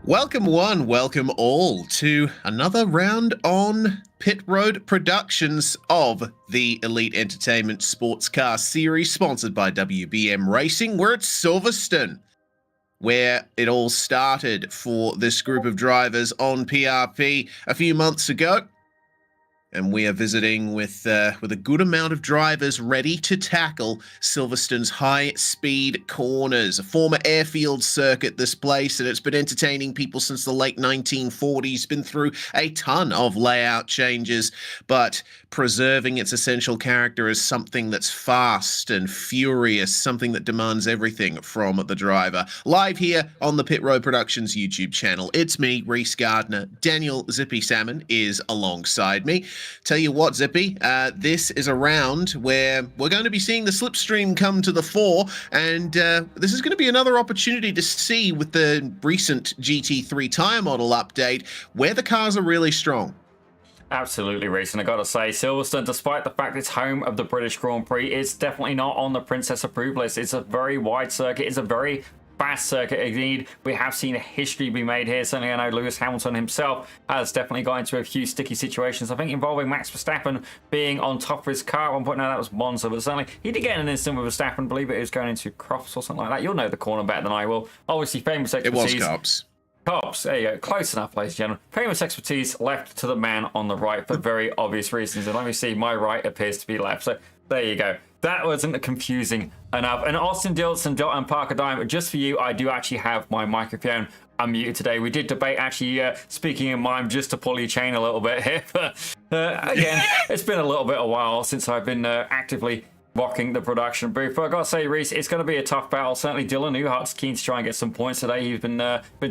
Welcome one, welcome all to another round on Pit Road Productions of the Elite Entertainment Sportscar Series, sponsored by WBM Racing. We're at Silverstone, where it all started for this group of drivers on PRP a few months ago. And we are visiting with a good amount of drivers ready to tackle Silverstone's high-speed corners. A former airfield circuit, this place, and it's been entertaining people since the late 1940s. Been through a ton of layout changes, but preserving its essential character as something that's fast and furious, something that demands everything from the driver. Live here on the Pit Road Productions YouTube channel, it's me, Reese Gardner. Daniel Zippy Salmon is alongside me. Tell you what, Zippy, this is a round where we're going to be seeing the slipstream come to the fore, and this is going to be another opportunity to see, with the recent GT3 tyre model update, where the cars are really strong. Absolutely, Reece, and I gotta say, Silverstone, despite the fact it's home of the British Grand Prix, it's definitely not on the Princess approved list. It's a very wide circuit, it's a very fast circuit indeed. We have seen a history be made here. Certainly, I know Lewis Hamilton himself has definitely got into a few sticky situations, I think involving Max Verstappen being on top of his car at one point. Now that was Monza, but certainly he did get in an incident with Verstappen. I believe it was going into Crofts or something like that. You'll know the corner better than I will. Obviously, famous expertise. It was Cops. Cops, there you go. Close enough, ladies and gentlemen. Famous expertise left to the man on the right for very obvious reasons. And let me see, my right appears to be left. So there you go. That wasn't confusing enough. And Austin Dilson and Parker Dime, just for you, I do actually have my microphone unmuted today. We did debate actually speaking in mime just to pull your chain a little bit here. But again, it's been a little bit a while since I've been actively rocking the production booth. But I gotta say, Reese, it's going to be a tough battle. Certainly Dylan Newhart's keen to try and get some points today. He's been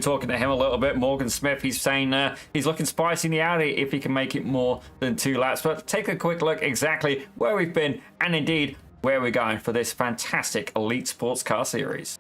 talking to him a little bit. Morgan Smith, he's saying he's looking spicy in the Audi if he can make it more than 2 laps. But take a quick look exactly where we've been and indeed where we're going for this fantastic Elite Sports Car Series.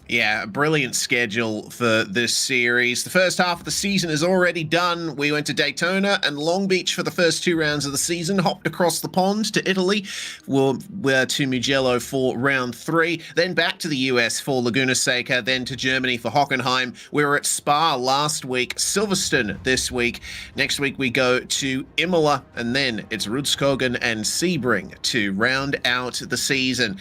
Yeah, a brilliant schedule for this series. The first half of the season is already done. We went to Daytona and Long Beach for the first 2 rounds of the season, hopped across the pond to Italy, we're to Mugello for round 3, then back to the US for Laguna Seca, then to Germany for Hockenheim. We were at Spa last week, Silverstone this week. Next week we go to Imola, and then it's Rudskogen and Sebring to round out the season.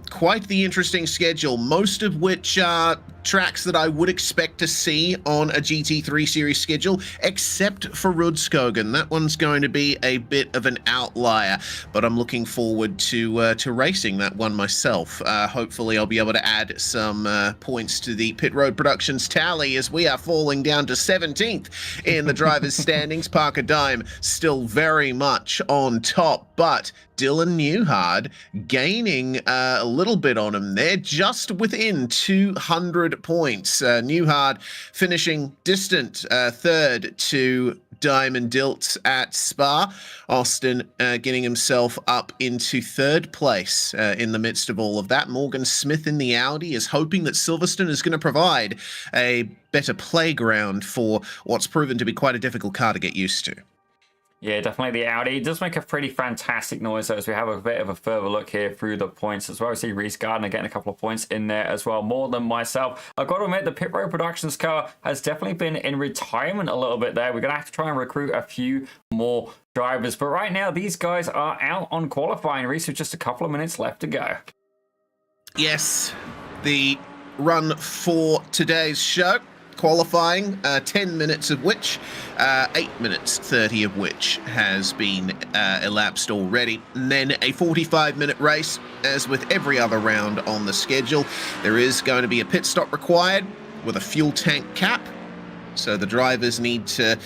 Quite the interesting schedule, most of which are tracks that I would expect to see on a GT3 series schedule, except for Rudskogen. That one's going to be a bit of an outlier, but I'm looking forward to racing that one myself. Hopefully I'll be able to add some points to the Pit Road Productions tally, as we are falling down to 17th in the drivers' standings. Parker Dime still very much on top, but Dylan Newhart gaining a little bit on him there, just within 200 points. Newhart finishing distant third to Diamond Dilts at Spa. Austin getting himself up into 3rd place in the midst of all of that. Morgan Smith in the Audi is hoping that Silverstone is going to provide a better playground for what's proven to be quite a difficult car to get used to. Yeah, definitely the Audi. It does make a pretty fantastic noise, though, as we have a bit of a further look here through the points as well. We see Reese Gardner getting a couple of points in there as well, more than myself. I've got to admit, the Pit Road Productions car has definitely been in retirement a little bit there. We're going to have to try and recruit a few more drivers. But right now, these guys are out on qualifying, Reese, with just a couple of minutes left to go. Yes, the run for today's show. Qualifying, 10 minutes of which, 8 minutes 30 of which has been elapsed already. And then a 45-minute race, as with every other round on the schedule. There is going to be a pit stop required with a fuel tank cap. So the drivers need to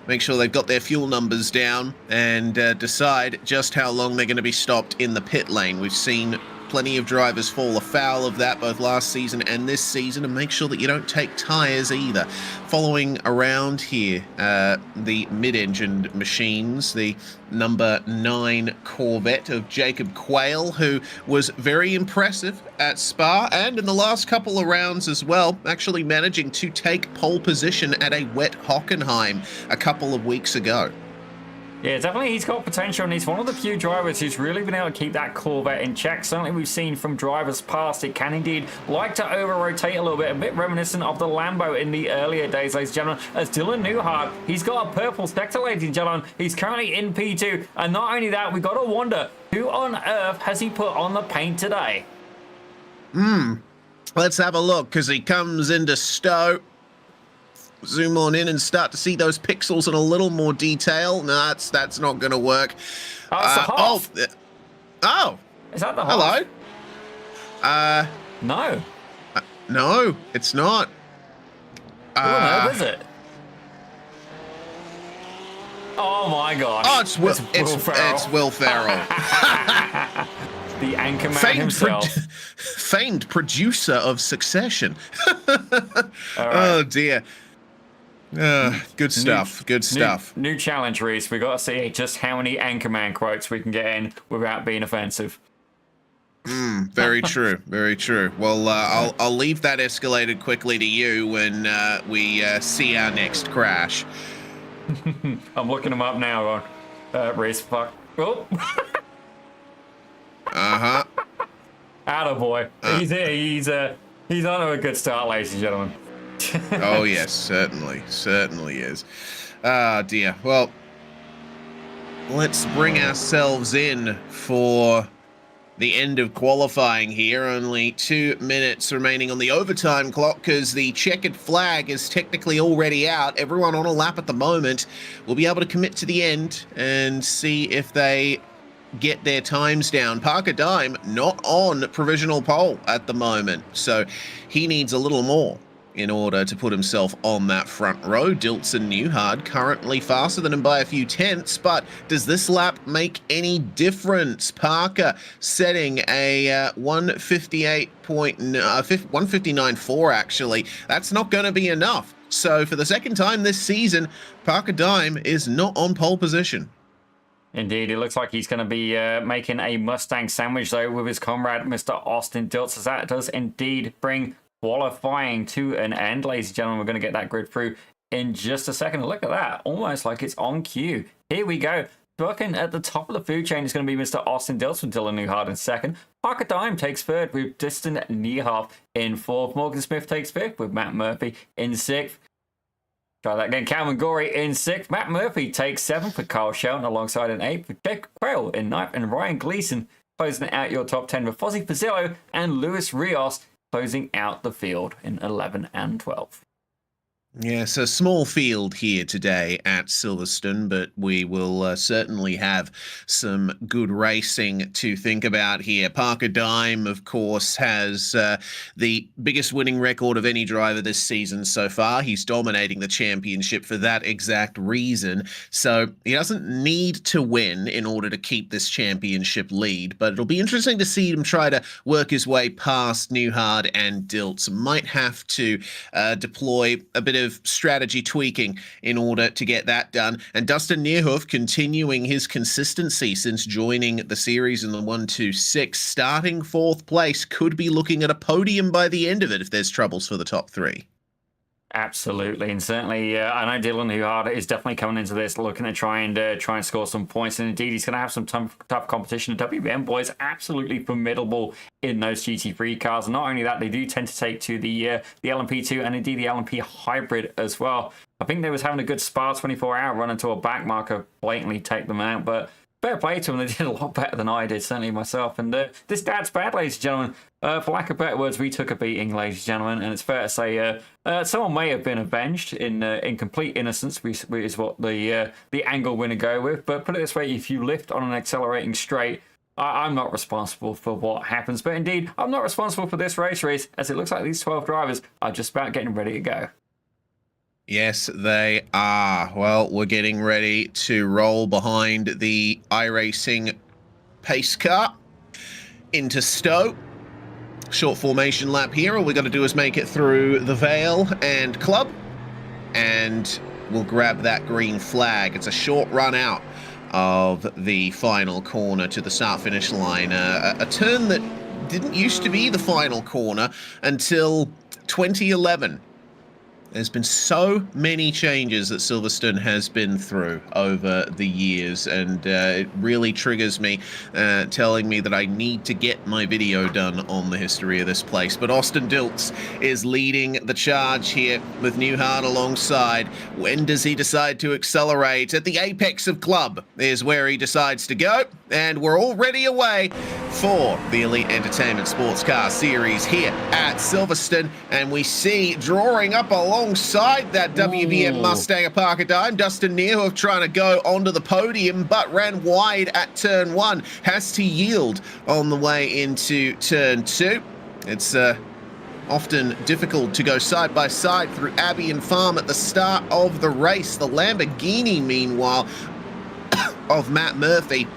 make sure they've got their fuel numbers down and decide just how long they're going to be stopped in the pit lane. We've seen plenty of drivers fall afoul of that both last season and this season, and make sure that you don't take tyres either. Following around here, the mid-engined machines, the number 9 Corvette of Jacob Quayle, who was very impressive at Spa and in the last couple of rounds as well, actually managing to take pole position at a wet Hockenheim a couple of weeks ago. Yeah, definitely he's got potential, and he's one of the few drivers who's really been able to keep that Corvette in check. Certainly we've seen from drivers past, it can indeed like to over-rotate a little bit, a bit reminiscent of the Lambo in the earlier days, ladies and gentlemen. As Dylan Newhart, he's got a purple sector, ladies and gentlemen. He's currently in P2, and not only that, we've got to wonder, who on earth has he put on the paint today? Let's have a look, because he comes into Stowe. Zoom on in and start to see those pixels in a little more detail. No, that's not going to work. Oh, it's the Hoff. Oh. Is that the Hoff? Hello? No. No, it's not. Who on earth is it? Oh my gosh. Oh, it's Will Ferrell. It's Will Ferrell. The Anchorman himself. Famed producer of Succession. Right. Oh, dear. Good stuff. Good stuff. New challenge, Reese. We got to see just how many Anchorman quotes we can get in without being offensive. Very true. Very true. Well, I'll leave that escalated quickly to you when we see our next crash. I'm looking him up now. Reese, fuck. Oh. Attaboy. He's here. He's on to a good start, ladies and gentlemen. Oh yes, certainly is. Ah, dear. Well, let's bring ourselves in for the end of qualifying here. Only 2 minutes remaining on the overtime clock because the checkered flag is technically already out. Everyone on a lap at the moment will be able to commit to the end and see if they get their times down. Parker Dime not on provisional pole at the moment, so he needs a little more in order to put himself on that front row. Dilts and Newhart currently faster than him by a few tenths, but does this lap make any difference? Parker setting a 159.4 actually. That's not going to be enough. So for the second time this season, Parker Dime is not on pole position. Indeed, it looks like he's going to be making a Mustang sandwich though with his comrade, Mr. Austin Dilts, as that does indeed bring qualifying to an end. Ladies and gentlemen, we're going to get that grid through in just a second. Look at that, almost like it's on cue. Here we go. Working at the top of the food chain is going to be Mr. Austin Dilts with Dylan Newhart in second. Parker Dime takes third with Diston Niehoff in fourth. Morgan Smith takes fifth with Matt Murphy in sixth. Try that again. Calvin Gorey in sixth. Matt Murphy takes seventh with Carl Shelton alongside an eighth with Jake Quayle in ninth. And Ryan Gleason closing out your top 10 with Fozzie Pizzillo and Luis Rios closing out the field in 11 and 12. Yes, a small field here today at Silverstone, but we will certainly have some good racing to think about here. Parker Dime, of course, has the biggest winning record of any driver this season so far. He's dominating the championship for that exact reason. So he doesn't need to win in order to keep this championship lead, but it'll be interesting to see him try to work his way past Newhart and Dilts. Might have to deploy a bit of strategy tweaking in order to get that done. And Dustin Niehoff continuing his consistency since joining the series in the 1-2-6, starting fourth place, could be looking at a podium by the end of it if there's troubles for the top three. Absolutely, and certainly I know Dylan Newhart is definitely coming into this looking to try and score some points, and indeed he's going to have some tough competition. The WBM boys absolutely formidable in those GT3 cars. And not only that, they do tend to take to the LMP2 and indeed the LMP hybrid as well. I think they was having a good Spa 24-hour run until a back marker blatantly take them out, but fair play to them. They did a lot better than I did, certainly myself. And this dad's bad, ladies and gentlemen. For lack of better words, we took a beating, ladies and gentlemen. And it's fair to say someone may have been avenged in complete innocence, is what the angle we're going to go with. But put it this way, if you lift on an accelerating straight, I'm not responsible for what happens. But indeed, I'm not responsible for this race, as it looks like these 12 drivers are just about getting ready to go. Yes, they are. Well, we're getting ready to roll behind the iRacing pace car into Stowe. Short formation lap here. All we got to do is make it through the Vale and Club, and we'll grab that green flag. It's a short run out of the final corner to the start-finish line. A turn that didn't used to be the final corner until 2011. There's been so many changes that Silverstone has been through over the years, and it really triggers me, telling me that I need to get my video done on the history of this place. But Austin Dilts is leading the charge here with Newhart alongside. When does he decide to accelerate? At the apex of club is where he decides to go, and we're already away for the Elite Entertainment Sportscar Series here at Silverstone, and we see drawing up alongside that WBM Mustang of Parker Dime, Dustin Neerhoof trying to go onto the podium, but ran wide at turn 1, has to yield on the way into turn 2. It's often difficult to go side by side through Abbey and Farm at the start of the race. The Lamborghini, meanwhile, of Matt Murphy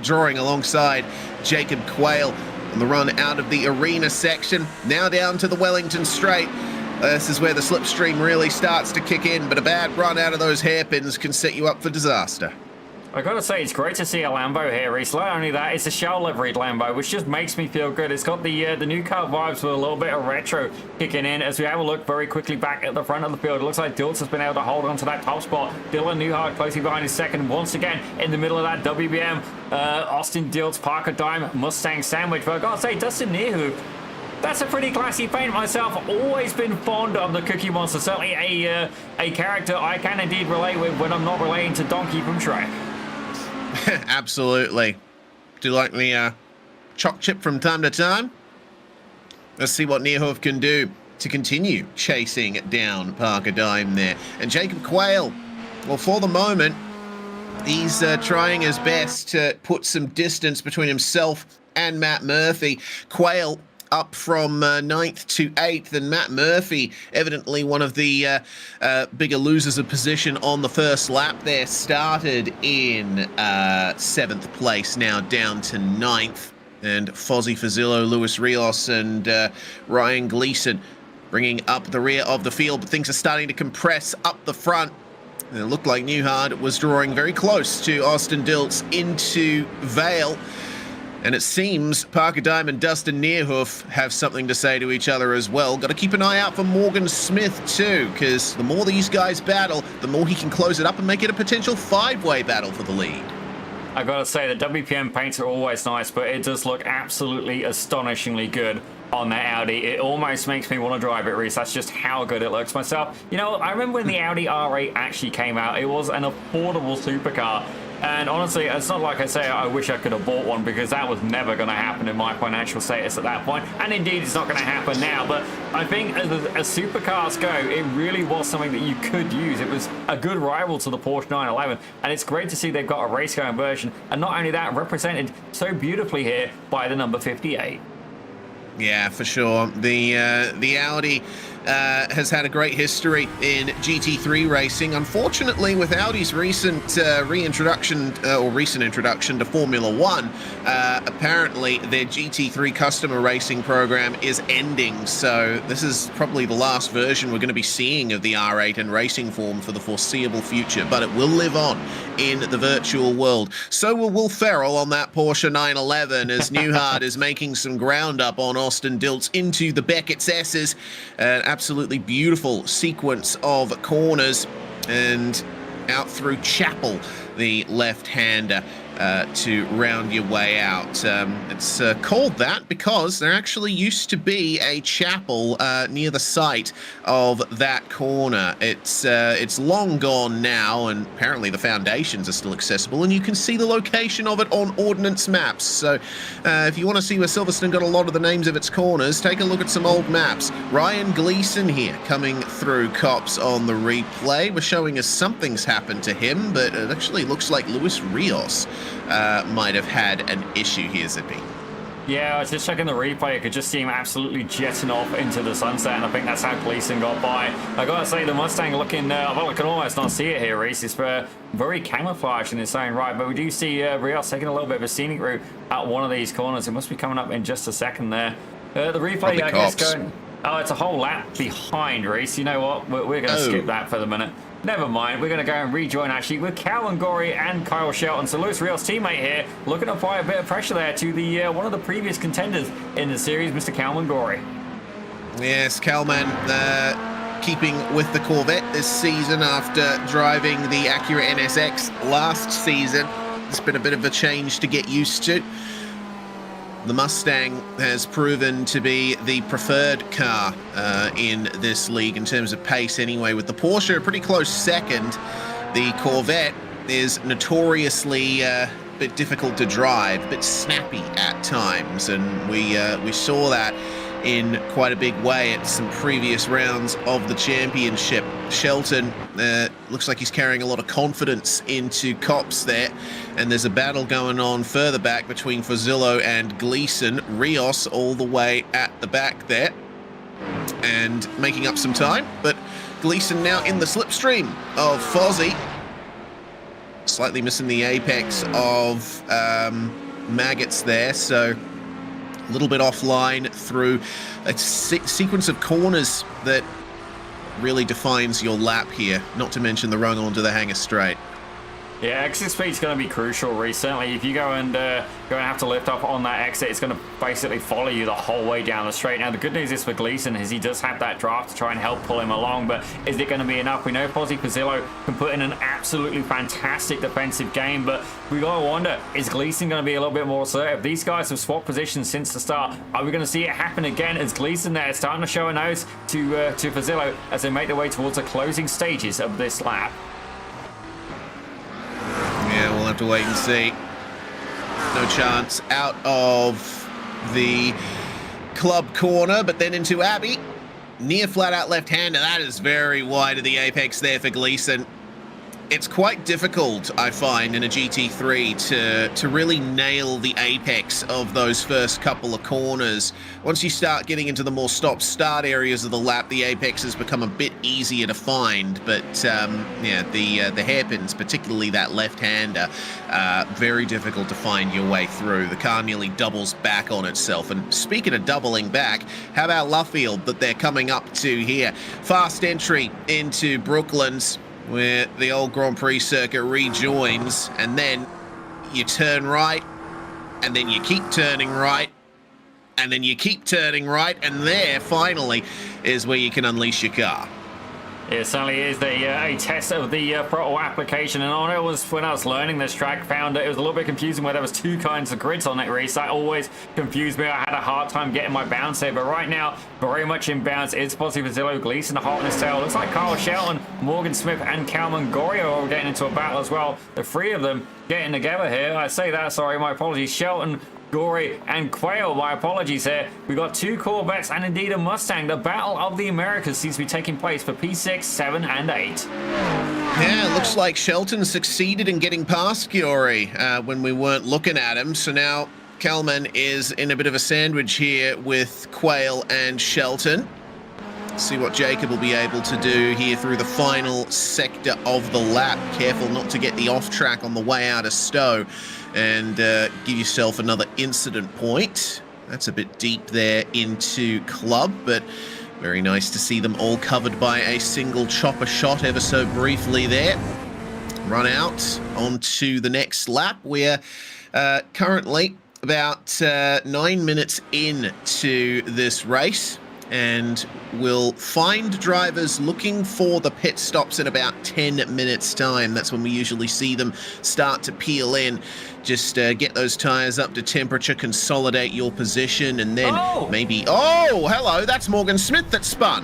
drawing alongside Jacob Quayle on the run out of the arena section. Now down to the Wellington Straight. This is where the slipstream really starts to kick in, but a bad run out of those hairpins can set you up for disaster. I gotta say, it's great to see a Lambo here, Reese. Not only that, it's a shell liveried Lambo, which just makes me feel good. It's got the new car vibes with a little bit of retro kicking in. As we have a look very quickly back at the front of the field, it looks like Dilts has been able to hold on to that top spot. Dylan Newhart closely behind his second, once again in the middle of that WBM. Austin Dilts, Parker Dime, Mustang sandwich. But I gotta say, Dustin Neerhoof, that's a pretty classy paint myself. Always been fond of the Cookie Monster. Certainly a character I can indeed relate with when I'm not relating to Donkey from Shrek. Absolutely. Do you like the choc chip from time to time? Let's see what Neerhoof can do to continue chasing down Parker Dime there. And Jacob Quayle, well, for the moment, he's trying his best to put some distance between himself and Matt Murphy. Quayle up from 9th to 8th, and Matt Murphy, evidently one of the bigger losers of position on the first lap there, started in 7th place, now down to 9th. And Fozzie Fazillo, Luis Rios, and Ryan Gleason bringing up the rear of the field, but things are starting to compress up the front. And it looked like Newhart was drawing very close to Austin Dilts into Vale. And it seems Parker Dime and Dustin Neerhoof have something to say to each other as well. Got to keep an eye out for Morgan Smith too, because the more these guys battle, the more he can close it up and make it a potential 5-way battle for the lead. I gotta say, the WPM paints are always nice, but it does look absolutely astonishingly good on that Audi. It almost makes me want to drive it, Reese. That's just how good it looks myself. You know, I remember when the Audi R8 actually came out, it was an affordable supercar. And honestly, it's not like I say I wish I could have bought one, because that was never going to happen in my financial status at that point. And indeed, it's not going to happen now. But I think as supercars go, it really was something that you could use. It was a good rival to the Porsche 911. And it's great to see they've got a race-going version. And not only that, represented so beautifully here by the number 58. Yeah, for sure. The Audi has had a great history in GT3 racing. Unfortunately, with Audi's recent introduction to Formula One, apparently their GT3 customer racing program is ending. So this is probably the last version we're going to be seeing of the R8 in racing form for the foreseeable future. But it will live on in the virtual world. So will Will Ferrell on that Porsche 911 as Newhart is making some ground up on Austin Dilts into the Beckett's S's. Absolutely beautiful sequence of corners and out through Chapel, the left-hander, to round your way out. It's called that because there actually used to be a chapel near the site of that corner. It's long gone now, and apparently the foundations are still accessible, and you can see the location of it on Ordnance maps. So if you want to see where Silverstone got a lot of the names of its corners, take a look at some old maps. Ryan Gleason here coming through Cops on the replay. We're showing us something's happened to him, but it actually looks like Luis Rios might have had an issue here, Zippy. Yeah, I was just checking the replay. I could just see him absolutely jetting off into the sunset, and I think that's how Gleason got by. I gotta say, the Mustang looking, well, I can almost not see it here, Reese. It's very camouflaged in its own right, but we do see Rios taking a little bit of a scenic route at one of these corners. It must be coming up in just a second there. The replay, I guess, going... Oh, it's a whole lap behind, Reese. You know what? We're going to skip that for the minute. Never mind. We're going to go and rejoin, actually, with Calvin Gorey and Kyle Shelton. So Luis Rios' teammate here, looking to apply a bit of pressure there to the one of the previous contenders in the series, Mr. Calvin Gorey. Yes, Calman keeping with the Corvette this season after driving the Acura NSX last season. It's been a bit of a change to get used to. The Mustang has proven to be the preferred car in this league in terms of pace anyway, with the Porsche a pretty close second. The Corvette is notoriously a bit difficult to drive, a bit snappy at times, and we saw that in quite a big way at some previous rounds of the championship. Shelton looks like he's carrying a lot of confidence into Copse there, and there's a battle going on further back between Fazillo and Gleason. Rios all the way at the back there and making up some time, but Gleason now in the slipstream of Fozzie, slightly missing the apex of Maggots there, so a little bit offline through a sequence of corners that really defines your lap here, not to mention the run onto the hanger straight. Yeah, exit speed's going to be crucial recently. If you go and have to lift off on that exit, it's going to basically follow you the whole way down the straight. Now, the good news is for Gleason is he does have that draft to try and help pull him along, but is it going to be enough? We know Fozzie Fazillo can put in an absolutely fantastic defensive game, but we got to wonder, is Gleason going to be a little bit more assertive? These guys have swapped positions since the start. Are we going to see it happen again as Gleason there is starting to show a nose to Fazillo as they make their way towards the closing stages of this lap? Yeah, we'll have to wait and see. No chance out of the club corner, but then into Abbey. Near flat out left-hander. That is very wide of the apex there for Gleason. It's quite difficult, I find, in a GT3 to really nail the apex of those first couple of corners. Once you start getting into the more stop-start areas of the lap, the apexes become a bit easier to find. But yeah, the hairpins, particularly that left-hander, very difficult to find your way through. The car nearly doubles back on itself. And speaking of doubling back, how about Luffield that they're coming up to here? Fast entry into Brooklands, where the old Grand Prix circuit rejoins, and then you turn right, and then you keep turning right, and then you keep turning right, and there, finally, is where you can unleash your car. It certainly is a test of the throttle application, and I was, when I was learning this track, found that it was a little bit confusing where there was two kinds of grids on that race. That always confused me. I had a hard time getting my bounce there, but right now, very much in bounds. It's Fozzie Fazillo, Gleason hot in his tail. Looks like Kyle Shelton, Morgan Smith, and Cal Mongoria are all getting into a battle as well. The three of them getting together here. I say that, sorry, my apologies. Shelton, Gory, and Quayle, my apologies here. We've got two Corvettes and indeed a Mustang. The Battle of the Americas seems to be taking place for P6, 7, and 8. Yeah, it looks like Shelton succeeded in getting past Gory when we weren't looking at him. So now Kalman is in a bit of a sandwich here with Quayle and Shelton. See what Jacob will be able to do here through the final sector of the lap. Careful not to get the off track on the way out of Stowe and give yourself another incident point. That's a bit deep there into club, but very nice to see them all covered by a single chopper shot ever so briefly there. Run out onto the next lap. We're currently about 9 minutes into this race, and we'll find drivers looking for the pit stops in about 10 minutes time. That's when we usually see them start to peel in. Just get those tires up to temperature, consolidate your position, and then maybe... Oh, hello, that's Morgan Smith that spun.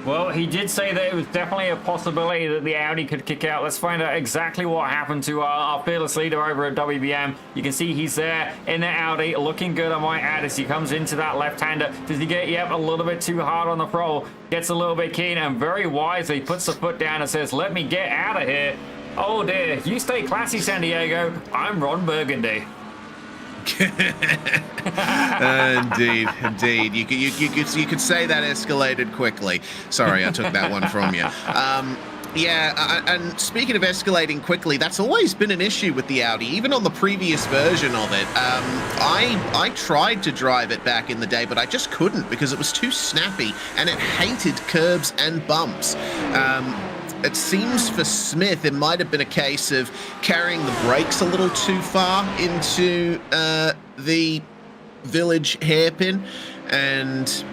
Well, he did say that it was definitely a possibility that the Audi could kick out. Let's find out exactly what happened to our fearless leader over at WBM. You can see he's there in the Audi, looking good, I might add, as he comes into that left-hander. Does he get, a little bit too hard on the throttle? Gets a little bit keen, and very wisely puts the foot down and says, let me get out of here. Oh dear, you stay classy, San Diego. I'm Ron Burgundy. Indeed. You could say that escalated quickly. Sorry, I took that one from you. Yeah, and speaking of escalating quickly, that's always been an issue with the Audi, even on the previous version of it. I tried to drive it back in the day, but I just couldn't because it was too snappy and it hated curbs and bumps. It seems for Smith, it might have been a case of carrying the brakes a little too far into the village hairpin, and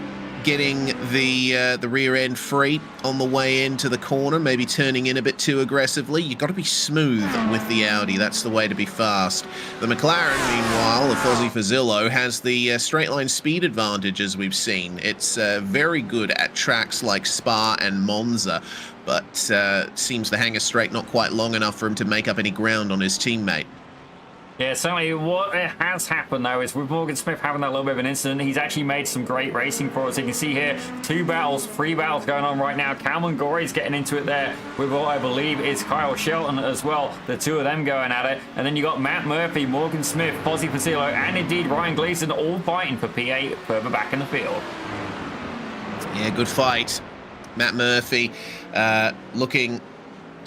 getting the rear end free on the way into the corner, maybe turning in a bit too aggressively. You've got to be smooth with the Audi. That's the way to be fast. The McLaren, meanwhile, of Fozzie Fazillo, has the straight line speed advantage, as we've seen. It's very good at tracks like Spa and Monza, but seems the hangar straight not quite long enough for him to make up any ground on his teammate. Yeah, certainly what has happened, though, is with Morgan Smith having that little bit of an incident, he's actually made some great racing for us. You can see here, 3 battles going on right now. Calvin Gorey's getting into it there with what I believe is Kyle Shelton as well. The two of them going at it. And then you got Matt Murphy, Morgan Smith, Fozzie Fazillo, and indeed Ryan Gleason all fighting for P8 further back in the field. Yeah, good fight. Matt Murphy looking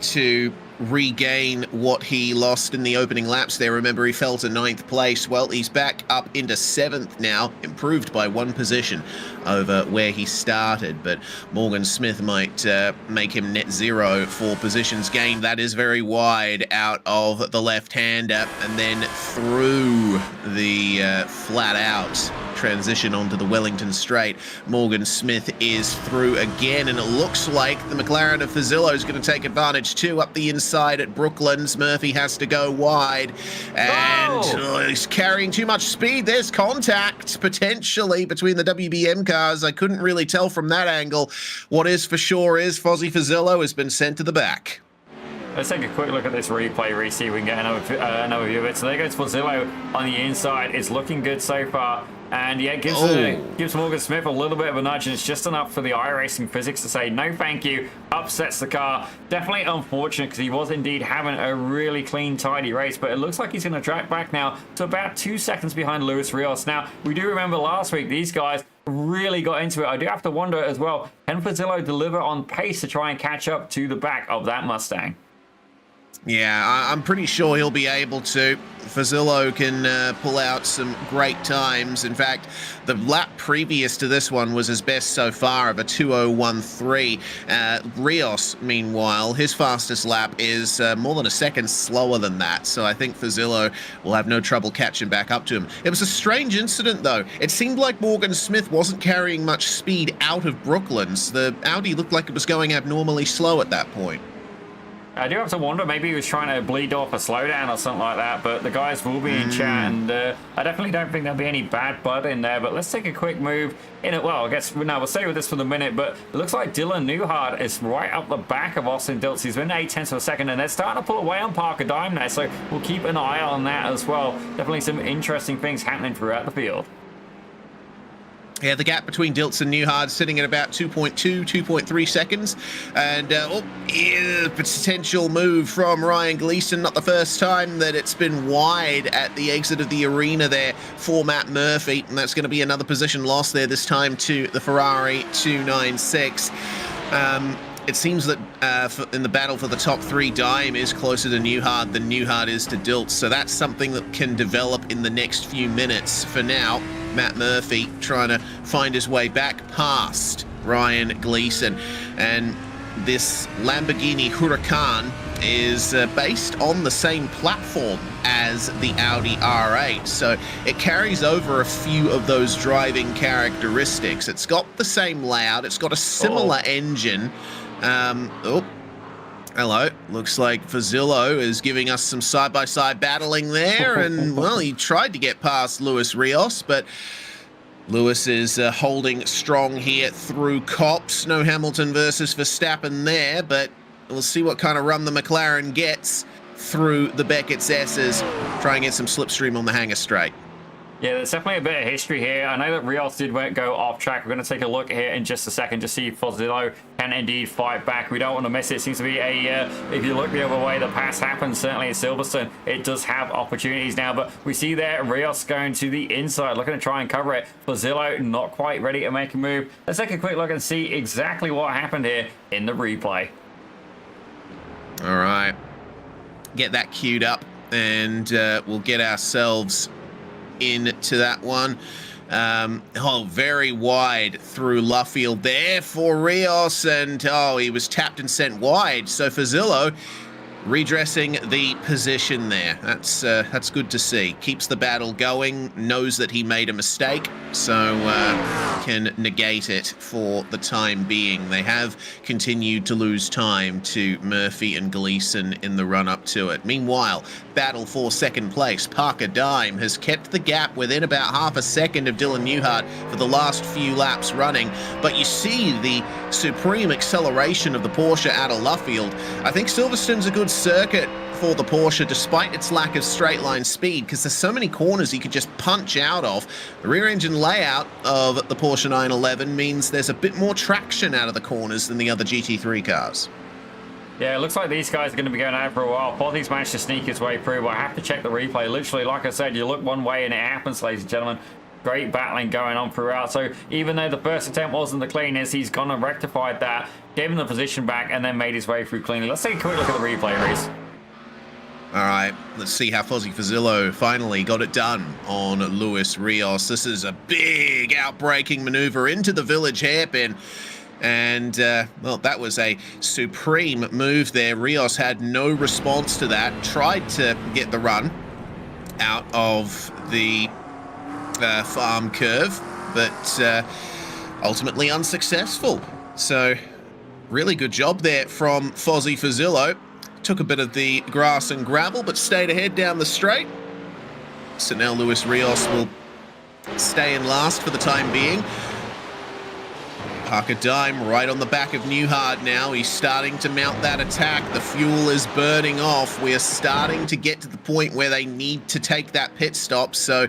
to regain what he lost in the opening laps there. Remember, he fell to 9th place. Well, he's back up into 7th now, improved by 1 position over where he started. But Morgan Smith might make him net 0 for positions gained. That is very wide out of the left-hander, and then through the flat out transition onto the Wellington straight. Morgan Smith is through again, and it looks like the McLaren of Fazillo is going to take advantage too up the inside at Brooklands. Murphy has to go wide, and he's carrying too much speed. There's contact potentially between the WBM cars. I couldn't really tell from that angle. What is for sure is Fozzie Fazillo has been sent to the back. Let's take a quick look at this replay, see if we can get another view of it. So there goes Fazillo on the inside. It's looking good so far. And yeah, gives Morgan Smith a little bit of a nudge, and it's just enough for the iRacing physics to say no thank you. Upsets the car. Definitely unfortunate, because he was indeed having a really clean, tidy race, but it looks like he's going to track back now to about 2 seconds behind Luis Rios. Now, we do remember last week, these guys really got into it. I do have to wonder as well, can Fazillo deliver on pace to try and catch up to the back of that Mustang? Yeah, I'm pretty sure he'll be able to. Fazillo can pull out some great times. In fact, the lap previous to this one was his best so far of a 2:01.3. Rios, meanwhile, his fastest lap is more than a second slower than that. So I think Fazillo will have no trouble catching back up to him. It was a strange incident, though. It seemed like Morgan Smith wasn't carrying much speed out of Brooklands. The Audi looked like it was going abnormally slow at that point. I do have to wonder, maybe he was trying to bleed off a slowdown or something like that, but the guys will be in chat, and I definitely don't think there'll be any bad blood in there. But let's take a quick move in it. Well, I guess no, we'll stay with this for the minute, but it looks like Dylan Newhart is right up the back of Austin Diltz. He's been 0.8 of a second, and they're starting to pull away on Parker Dime now, so we'll keep an eye on that as well. Definitely some interesting things happening throughout the field. Yeah, the gap between Diltz and Newhart sitting at about 2.2, 2.3 seconds. And potential move from Ryan Gleason. Not the first time that it's been wide at the exit of the arena there for Matt Murphy. And that's going to be another position lost there, this time to the Ferrari 296. It seems that in the battle for the top 3, Dime is closer to Newhart than Newhart is to Diltz. So that's something that can develop in the next few minutes. For now, Matt Murphy trying to find his way back past Ryan Gleason. And this Lamborghini Huracan is based on the same platform as the Audi R8. So it carries over a few of those driving characteristics. It's got the same layout. It's got a similar engine. Hello. Looks like Fazillo is giving us some side-by-side battling there. And, well, he tried to get past Luis Rios, but Lewis is holding strong here through Copse. No Hamilton versus Verstappen there, but we'll see what kind of run the McLaren gets through the Beckett's S's. Try and get some slipstream on the hangar straight. Yeah, there's definitely a bit of history here. I know that Rios did go off track. We're going to take a look here in just a second to see if Fazillo can indeed fight back. We don't want to miss it. It seems to be if you look the other way, the pass happens, certainly at Silverstone. It does have opportunities now, but we see there Rios going to the inside, looking to try and cover it. Fazillo not quite ready to make a move. Let's take a quick look and see exactly what happened here in the replay. All right. Get that queued up, and we'll get ourselves into that one. Very wide through Luffield there for Rios, and he was tapped and sent wide. So Fazillo redressing the position there. That's good to see. Keeps the battle going, knows that he made a mistake, so can negate it for the time being. They have continued to lose time to Murphy and Gleason in the run-up to it. Meanwhile, battle for second place. Parker Dime has kept the gap within about half a second of Dylan Newhart for the last few laps running, but you see the supreme acceleration of the Porsche out of Luffield. I think Silverstone's a good circuit for the Porsche despite its lack of straight line speed, because there's so many corners you could just punch out of. The rear engine layout of the Porsche 911 means there's a bit more traction out of the corners than the other GT3 cars. Yeah, it looks like these guys are going to be going out for a while. Pothy's managed to sneak his way through, but I have to check the replay. Literally, like I said, you look one way and it happens, ladies and gentlemen. Great battling going on throughout. So even though the first attempt wasn't the cleanest, he's gone and rectified that, gave him the position back, and then made his way through cleanly. Let's take a quick look at the replay, Reese. All right, let's see how Fozzie Fazzillo finally got it done on Luis Rios. This is a big outbraking maneuver into the village hairpin. And, well, that was a supreme move there. Rios had no response to that. Tried to get the run out of the farm curve, but ultimately unsuccessful. So, really good job there from Fozzie Fazzillo. Took a bit of the grass and gravel, but stayed ahead down the straight. So now Luis Rios will stay in last for the time being. Parker Dime right on the back of Newhart now. He's starting to mount that attack. The fuel is burning off. We are starting to get to the point where they need to take that pit stop. So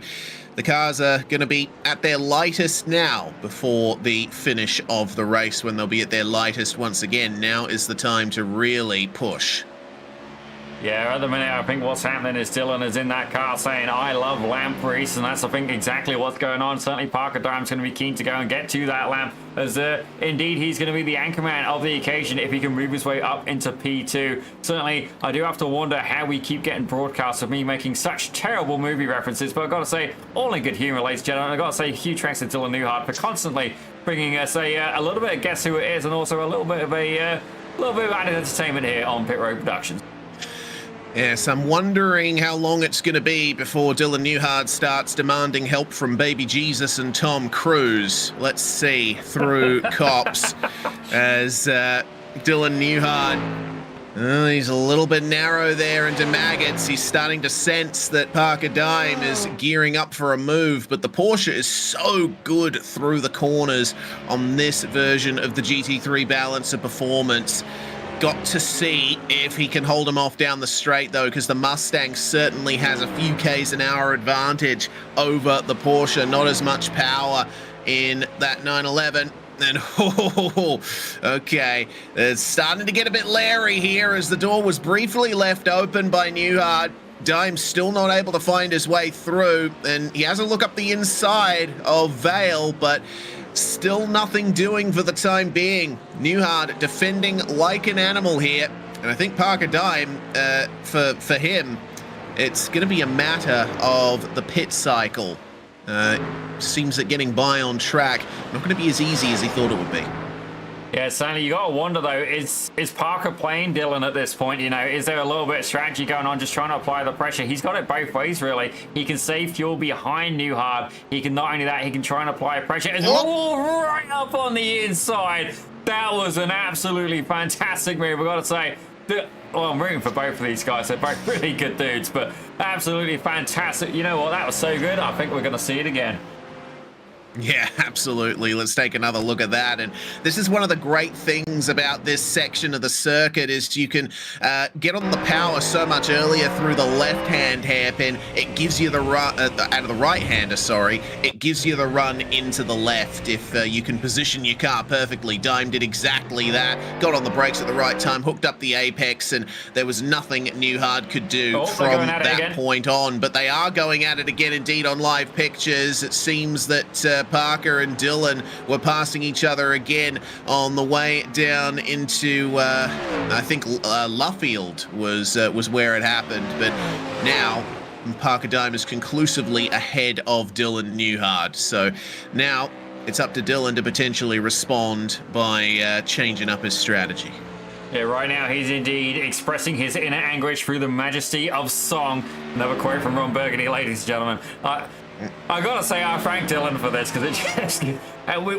the cars are going to be at their lightest now before the finish of the race, when they'll be at their lightest once again. Now is the time to really push. Yeah, at the minute, I think what's happening is Dylan is in that car saying, I love lamp, Reese, and that's, I think, exactly what's going on. Certainly, Parker Dime's going to be keen to go and get to that lamp, as indeed he's going to be the anchorman of the occasion if he can move his way up into P2. Certainly, I do have to wonder how we keep getting broadcasts of me making such terrible movie references, but I've got to say, all in good humour, ladies and gentlemen. I've got to say, huge thanks to Dylan Newhart for constantly bringing us a little bit of Guess Who It Is, and also a little bit of added entertainment here on Pit Road Productions. Yes, I'm wondering how long it's going to be before Dylan Newhart starts demanding help from Baby Jesus and Tom Cruise. Let's see through cops as Dylan Newhart, he's a little bit narrow there into maggots. He's starting to sense that Parker Dime is gearing up for a move, but the Porsche is so good through the corners on this version of the GT3 balance of performance. Got to see if he can hold him off down the straight, though, because the Mustang certainly has a few Ks an hour advantage over the Porsche. Not as much power in that 911. And, okay, it's starting to get a bit leery here as the door was briefly left open by Newhart. Dime's still not able to find his way through, and he has a look up the inside of Vale, but still nothing doing for the time being. Newhart defending like an animal here, and I think Parker Dime, for him, it's going to be a matter of the pit cycle. Seems that getting by on track not going to be as easy as he thought it would be. Yeah, certainly. You got to wonder, though, is Parker playing Dylan at this point? You know, is there a little bit of strategy going on, just trying to apply the pressure? He's got it both ways, really. He can save fuel behind Newhart. He can, not only that, he can try and apply pressure. Right up on the inside. That was an absolutely fantastic move, I've got to say. Well, I'm rooting for both of these guys. They're both really good dudes, but absolutely fantastic. You know what? That was so good. I think we're going to see it again. Yeah, absolutely. Let's take another look at that. And this is one of the great things about this section of the circuit is you can get on the power so much earlier through the left-hand hairpin. It gives you the run out of the right-hander, sorry. It gives you the run into the left if you can position your car perfectly. Dime did exactly that. Got on the brakes at the right time, hooked up the apex, and there was nothing Newhart could do from that point on. But they are going at it again, indeed, on live pictures. It seems that Parker and Dylan were passing each other again on the way down into, I think Luffield was where it happened. But now Parker Dime is conclusively ahead of Dylan Newhart. So now it's up to Dylan to potentially respond by changing up his strategy. Yeah, right now he's indeed expressing his inner anguish through the majesty of song. Another quote from Ron Burgundy, ladies and gentlemen. I gotta say, I thank Dylan for this, because it just...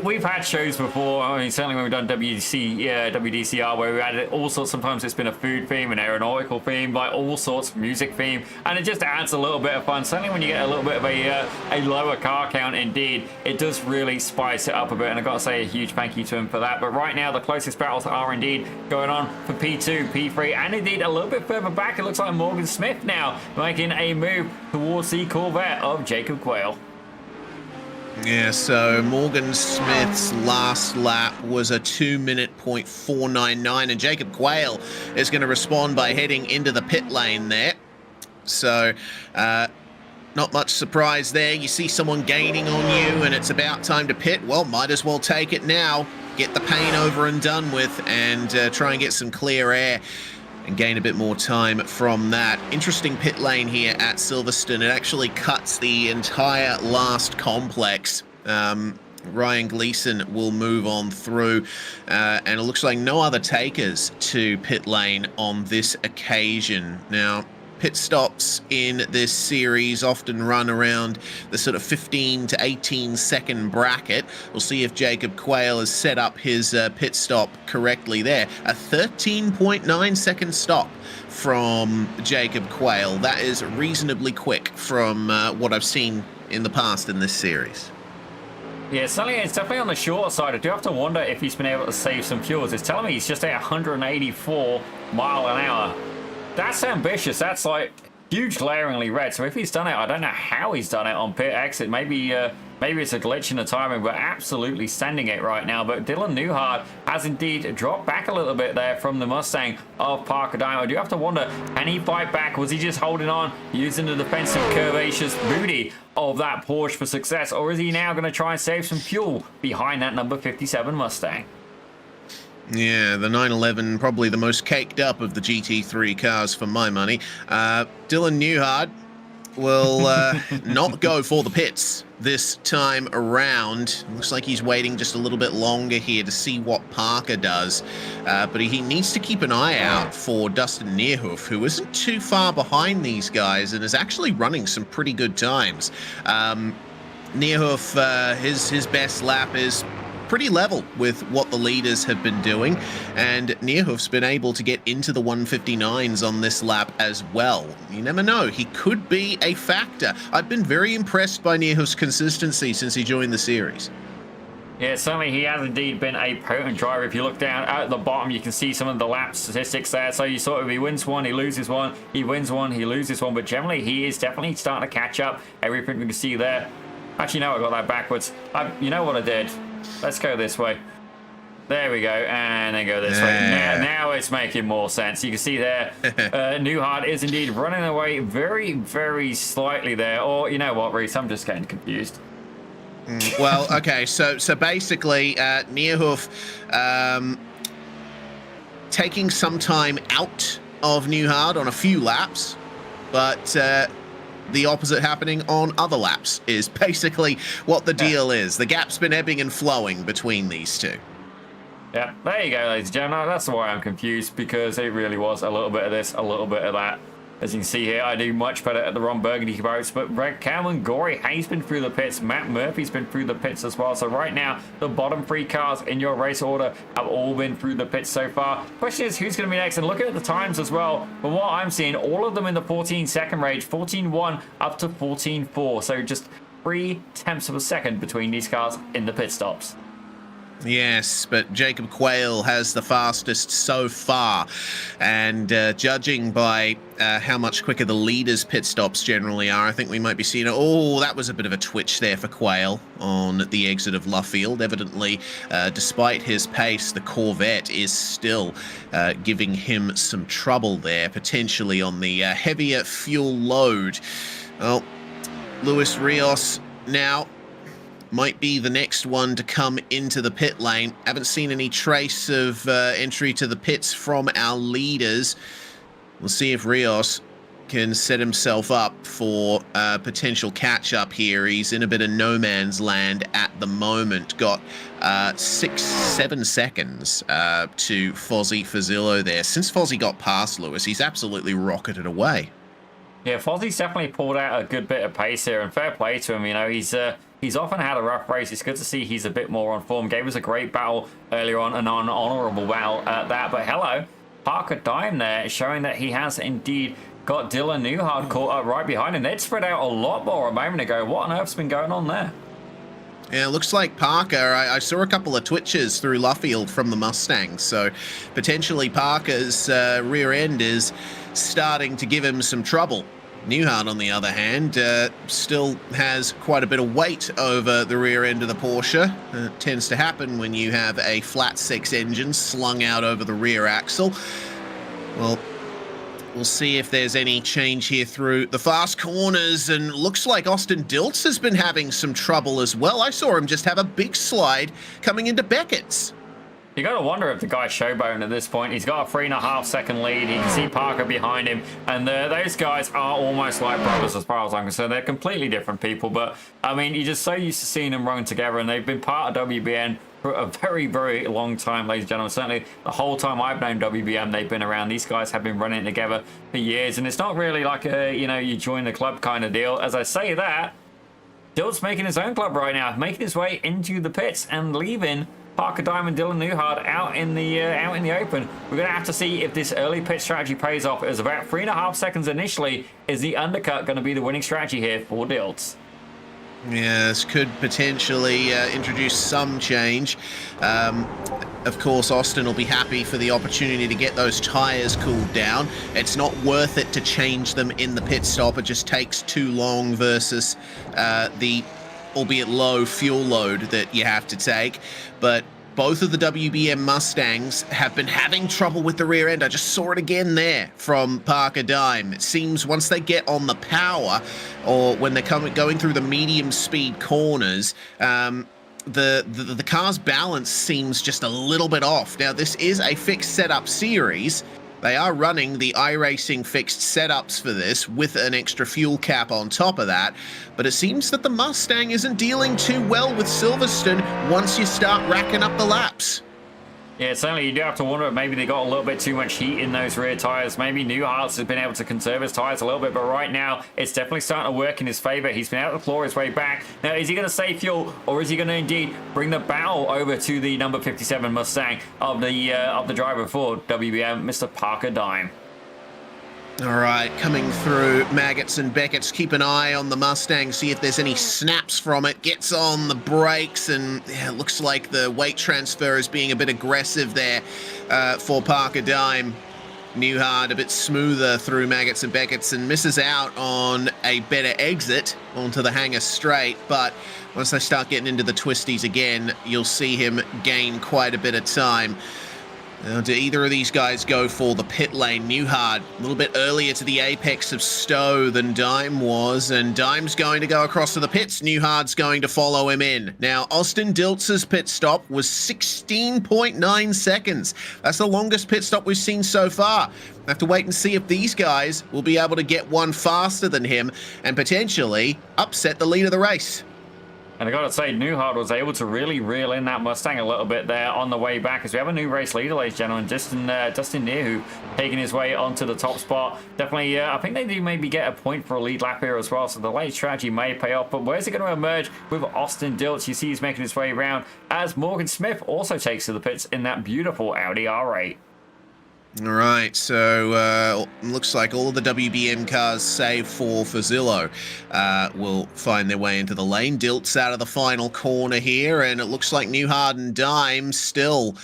we've had shows before. I mean, certainly when we've done WDCR, where we added all sorts. Sometimes it's been a food theme, an aeronautical theme, like all sorts of music theme, and it just adds a little bit of fun. Certainly when you get a little bit of a lower car count, indeed, it does really spice it up a bit, and I gotta say a huge thank you to him for that. But right now, the closest battles are indeed going on for P2, P3, and indeed a little bit further back. It looks like Morgan Smith now making a move towards the Corvette of Jacob Quayle. Yeah, so Morgan Smith's last lap was a 2-minute .499, and Jacob Quayle is going to respond by heading into the pit lane there. So, not much surprise there. You see someone gaining on you, and it's about time to pit. Well, might as well take it now. Get the pain over and done with, and try and get some clear air and gain a bit more time from that. Interesting pit lane here at Silverstone. It actually cuts the entire last complex. Ryan Gleason will move on through, and it looks like no other takers to pit lane on this occasion. Now, pit stops in this series often run around the sort of 15 to 18 second bracket. We'll see if Jacob Quayle has set up his pit stop correctly there. A 13.9 second stop from Jacob Quayle. That is reasonably quick from what I've seen in the past in this series. Yeah, it's definitely on the short side. I do have to wonder if he's been able to save some fuels. It's telling me he's just at 184 mile an hour. That's ambitious. That's like huge glaringly red. So if he's done it, I don't know how he's done it on pit exit. Maybe it's a glitch in the timing. We're absolutely sending it right now. But Dylan Newhart has indeed dropped back a little bit there from the Mustang of Parker Diamond. I do have to wonder, can he fight back? Was he just holding on, using the defensive curvaceous booty of that Porsche for success? Or is he now going to try and save some fuel behind that number 57 Mustang? Yeah, the 911, probably the most caked up of the GT3 cars for my money. Dylan Newhart will not go for the pits this time around. Looks like he's waiting just a little bit longer here to see what Parker does. But he needs to keep an eye out for Dustin Neerhoof, who isn't too far behind these guys and is actually running some pretty good times. Neerhoof, his best lap is pretty level with what the leaders have been doing, and Neerhoof's been able to get into the 159s on this lap as well. You never know, he could be a factor. I've been very impressed by Neerhoof's consistency since he joined the series. Yeah, certainly he has indeed been a potent driver. If you look down at the bottom, you can see some of the lap statistics there. So you saw if he wins one, he loses one, he wins one, he loses one, but generally he is definitely starting to catch up. Everything we can see there. Actually, no, I got that backwards. You know what I did? Let's go this way. There we go, and then go this way. Now it's making more sense. You can see there, Newhart is indeed running away very, very slightly there. Or, you know what, Reese, I'm just getting confused. Well, okay, so basically, Neerhoof taking some time out of Newhart on a few laps, but the opposite happening on other laps is basically what the deal is. The gap's been ebbing and flowing between these two. Yeah, there you go, ladies and gentlemen. That's why I'm confused, because it really was a little bit of this, a little bit of that. As you can see here, I do much better at the Ron Burgundy votes, but Cameron Gorey has been through the pits. Matt Murphy's been through the pits as well. So right now, the bottom three cars in your race order have all been through the pits so far. Question is, who's going to be next? And looking at the times as well, from what I'm seeing, all of them in the 14-second range, 14.1 up to 14.4. So just 0.3 of a second between these cars in the pit stops. Yes, but Jacob Quayle has the fastest so far, and judging by how much quicker the leaders' pit stops generally are, I think we might be seeing... Oh, that was a bit of a twitch there for Quayle on the exit of Luffield. Evidently, despite his pace, the Corvette is still giving him some trouble there, potentially on the heavier fuel load. Well, Luis Rios now might be the next one to come into the pit lane. Haven't seen any trace of entry to the pits from our leaders. We'll see if Rios can set himself up for potential catch-up here. He's in a bit of no man's land at the moment. Got 6-7 seconds to Fozzie Fazillo there. Since Fozzie got past Lewis, he's absolutely rocketed away. Yeah, Fozzie's definitely pulled out a good bit of pace here, and fair play to him. You know, he's often had a rough race. It's good to see he's a bit more on form. Gave us a great battle earlier on, an honourable battle at that. But hello, Parker Dime there, showing that he has indeed got Dylan Newhart caught up right behind him. They'd spread out a lot more a moment ago. What on earth's been going on there? Yeah, it looks like Parker, I saw a couple of twitches through Luffield from the Mustangs, so potentially Parker's rear end is starting to give him some trouble. Newhart, on the other hand, still has quite a bit of weight over the rear end of the Porsche. It tends to happen when you have a flat six engine slung out over the rear axle. Well, we'll see if there's any change here through the fast corners, and looks like Austin Dilts has been having some trouble as well. I saw him just have a big slide coming into Beckett's. You got to wonder if the guy's showboating at this point. He's got a 3.5 second lead. You can see Parker behind him, and those guys are almost like brothers as far as I'm concerned. They're completely different people, but I mean, you're just so used to seeing them run together, and they've been part of WBN for a very, very long time, ladies and gentlemen. Certainly the whole time I've known WBM, they've been around. These guys have been running together for years, and it's not really like a, you know, you join the club kind of deal. As I say that, Dilt's making his own club right now, making his way into the pits and leaving Parker Diamond, Dylan Newhart out in the open. We're going to have to see if this early pit strategy pays off. It was about 3.5 seconds initially. Is the undercut going to be the winning strategy here for Dilts? Yeah, this could potentially introduce some change. Of course, Austin will be happy for the opportunity to get those tyres cooled down. It's not worth it to change them in the pit stop. It just takes too long versus the albeit low fuel load that you have to take. But both of the WBM Mustangs have been having trouble with the rear end. I just saw it again there from Parker Dime. It seems once they get on the power, or when they're going through the medium speed corners, the car's balance seems just a little bit off. Now, this is a fixed setup series. They are running the iRacing fixed setups for this with an extra fuel cap on top of that, but it seems that the Mustang isn't dealing too well with Silverstone once you start racking up the laps. Yeah, certainly you do have to wonder if maybe they got a little bit too much heat in those rear tyres. Maybe Newhart's has been able to conserve his tyres a little bit, but right now it's definitely starting to work in his favour. He's been able to claw his way back. Now, is he going to save fuel, or is he going to indeed bring the battle over to the number 57 Mustang of the driver for WBM, Mr. Parker Dime? All right, coming through Maggots and Beckett's. Keep an eye on the Mustang, see if there's any snaps from it. Gets on the brakes, and yeah, it looks like the weight transfer is being a bit aggressive there for Parker Dime. Newhart a bit smoother through Maggots and Beckett's and misses out on a better exit onto the hangar straight. But once they start getting into the twisties again, you'll see him gain quite a bit of time. Now, do either of these guys go for the pit lane? Newhart a little bit earlier to the apex of Stowe than Dime was, and Dime's going to go across to the pits. Newhart's going to follow him in. Now, Austin Diltz's pit stop was 16.9 seconds. That's the longest pit stop we've seen so far. We'll have to wait and see if these guys will be able to get one faster than him and potentially upset the lead of the race. And I got to say, Newhart was able to really reel in that Mustang a little bit there on the way back, as we have a new race leader, ladies and gentlemen, Dustin Neerhu taking his way onto the top spot. Definitely, I think they do maybe get a point for a lead lap here as well, so the late strategy may pay off. But where's it going to emerge with Austin Dilts? You see he's making his way around as Morgan Smith also takes to the pits in that beautiful Audi R8. All right, so looks like all of the WBM cars, save for Fazillo, will find their way into the lane. Dilt's out of the final corner here, and it looks like Newhart and Dime still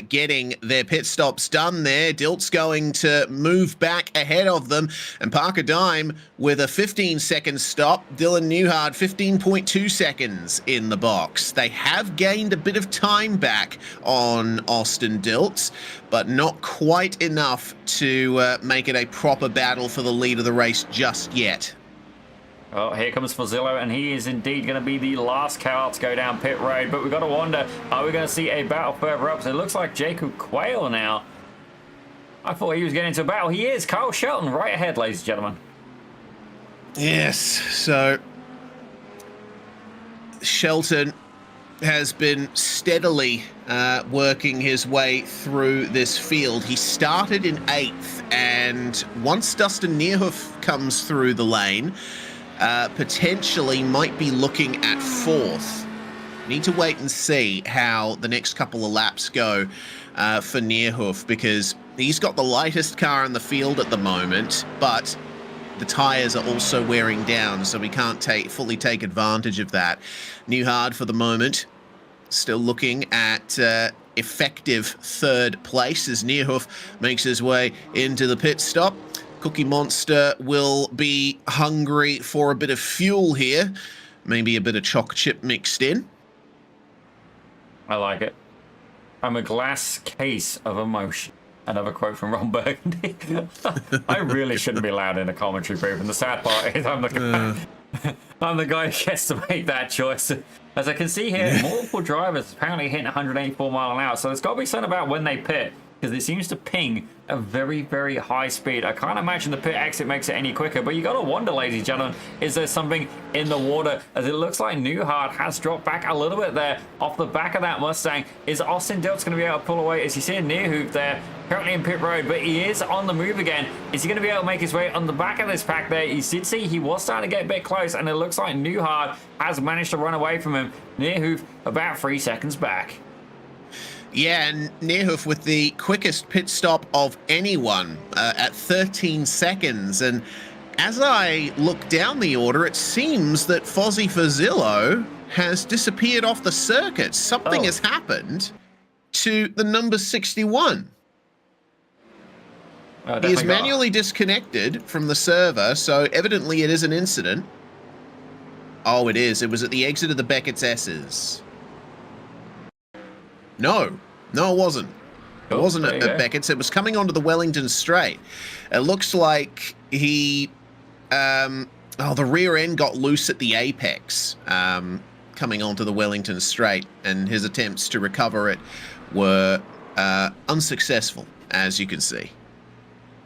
getting their pit stops done there. Dilt's going to move back ahead of them, and Parker Dime with a 15-second stop. Dylan Newhart, 15.2 seconds in the box. They have gained a bit of time back on Austin Dilts, but not quite enough to make it a proper battle for the lead of the race just yet. Oh, here comes Fazillo, and he is indeed going to be the last car to go down pit road. But we've got to wonder, are we going to see a battle further up? So it looks like Jacob Quayle now. I thought he was getting into a battle. He is. Kyle Shelton right ahead, ladies and gentlemen. Yes, so Shelton has been steadily working his way through this field. He started in 8th, and once Dustin Neerhoof comes through the lane, potentially might be looking at 4th. Need to wait and see how the next couple of laps go for Neerhoof, because he's got the lightest car in the field at the moment, but the tyres are also wearing down, so we can't fully take advantage of that. Newhard, for the moment, still looking at effective 3rd place as Neerhoof makes his way into the pit stop. Cookie Monster will be hungry for a bit of fuel here. Maybe a bit of choc chip mixed in. I like it. I'm a glass case of emotion. Another quote from Ron Burgundy. I really shouldn't be allowed in a commentary booth, and the sad part is I'm the guy who gets to make that choice. As I can see here, multiple drivers apparently hitting 184 mile an hour, so there's got to be something about when they pit, because it seems to ping a very, very high speed. I can't imagine the pit exit makes it any quicker, but you got to wonder, ladies and gentlemen, is there something in the water? As it looks like Newhart has dropped back a little bit there off the back of that Mustang. Is Austin Diltz going to be able to pull away? Is he seeing Neerhoof there? Currently in pit road, but he is on the move again. Is he going to be able to make his way on the back of this pack there? You did see he was starting to get a bit close, and it looks like Newhart has managed to run away from him. Neerhoof about 3 seconds back. Yeah, and Neerhoof with the quickest pit stop of anyone at 13 seconds. And as I look down the order, it seems that Fozzie Fazillo has disappeared off the circuit. Something has happened to the number 61. He is manually disconnected from the server, so evidently it is an incident. Oh, it is. It was at the exit of the Beckett's S's. No, it wasn't. It wasn't at Beckett's. It was coming onto the Wellington Straight. It looks like he... the rear end got loose at the apex coming onto the Wellington Straight, and his attempts to recover it were unsuccessful, as you can see.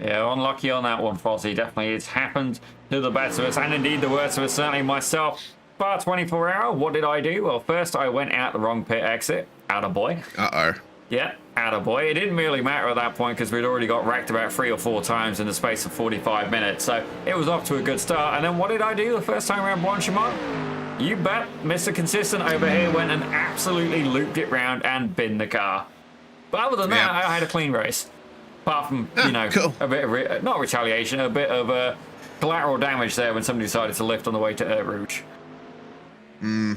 Yeah, unlucky on that one, Fozzie. Definitely, it's happened to the best of us, and indeed the worst of us, certainly myself. Bar 24 hour, what did I do? Well, first I went out the wrong pit exit. Attaboy. Uh-oh. Yeah, attaboy. It didn't really matter at that point because we'd already got wrecked about 3 or 4 times in the space of 45 minutes. So it was off to a good start. And then what did I do the first time around Blanchimont? You bet, Mr. Consistent over here went and absolutely looped it round and binned the car. But other than that, I had a clean race. Apart from, cool. A bit of, not retaliation, a bit of collateral damage there when somebody decided to lift on the way to Eau Rouge.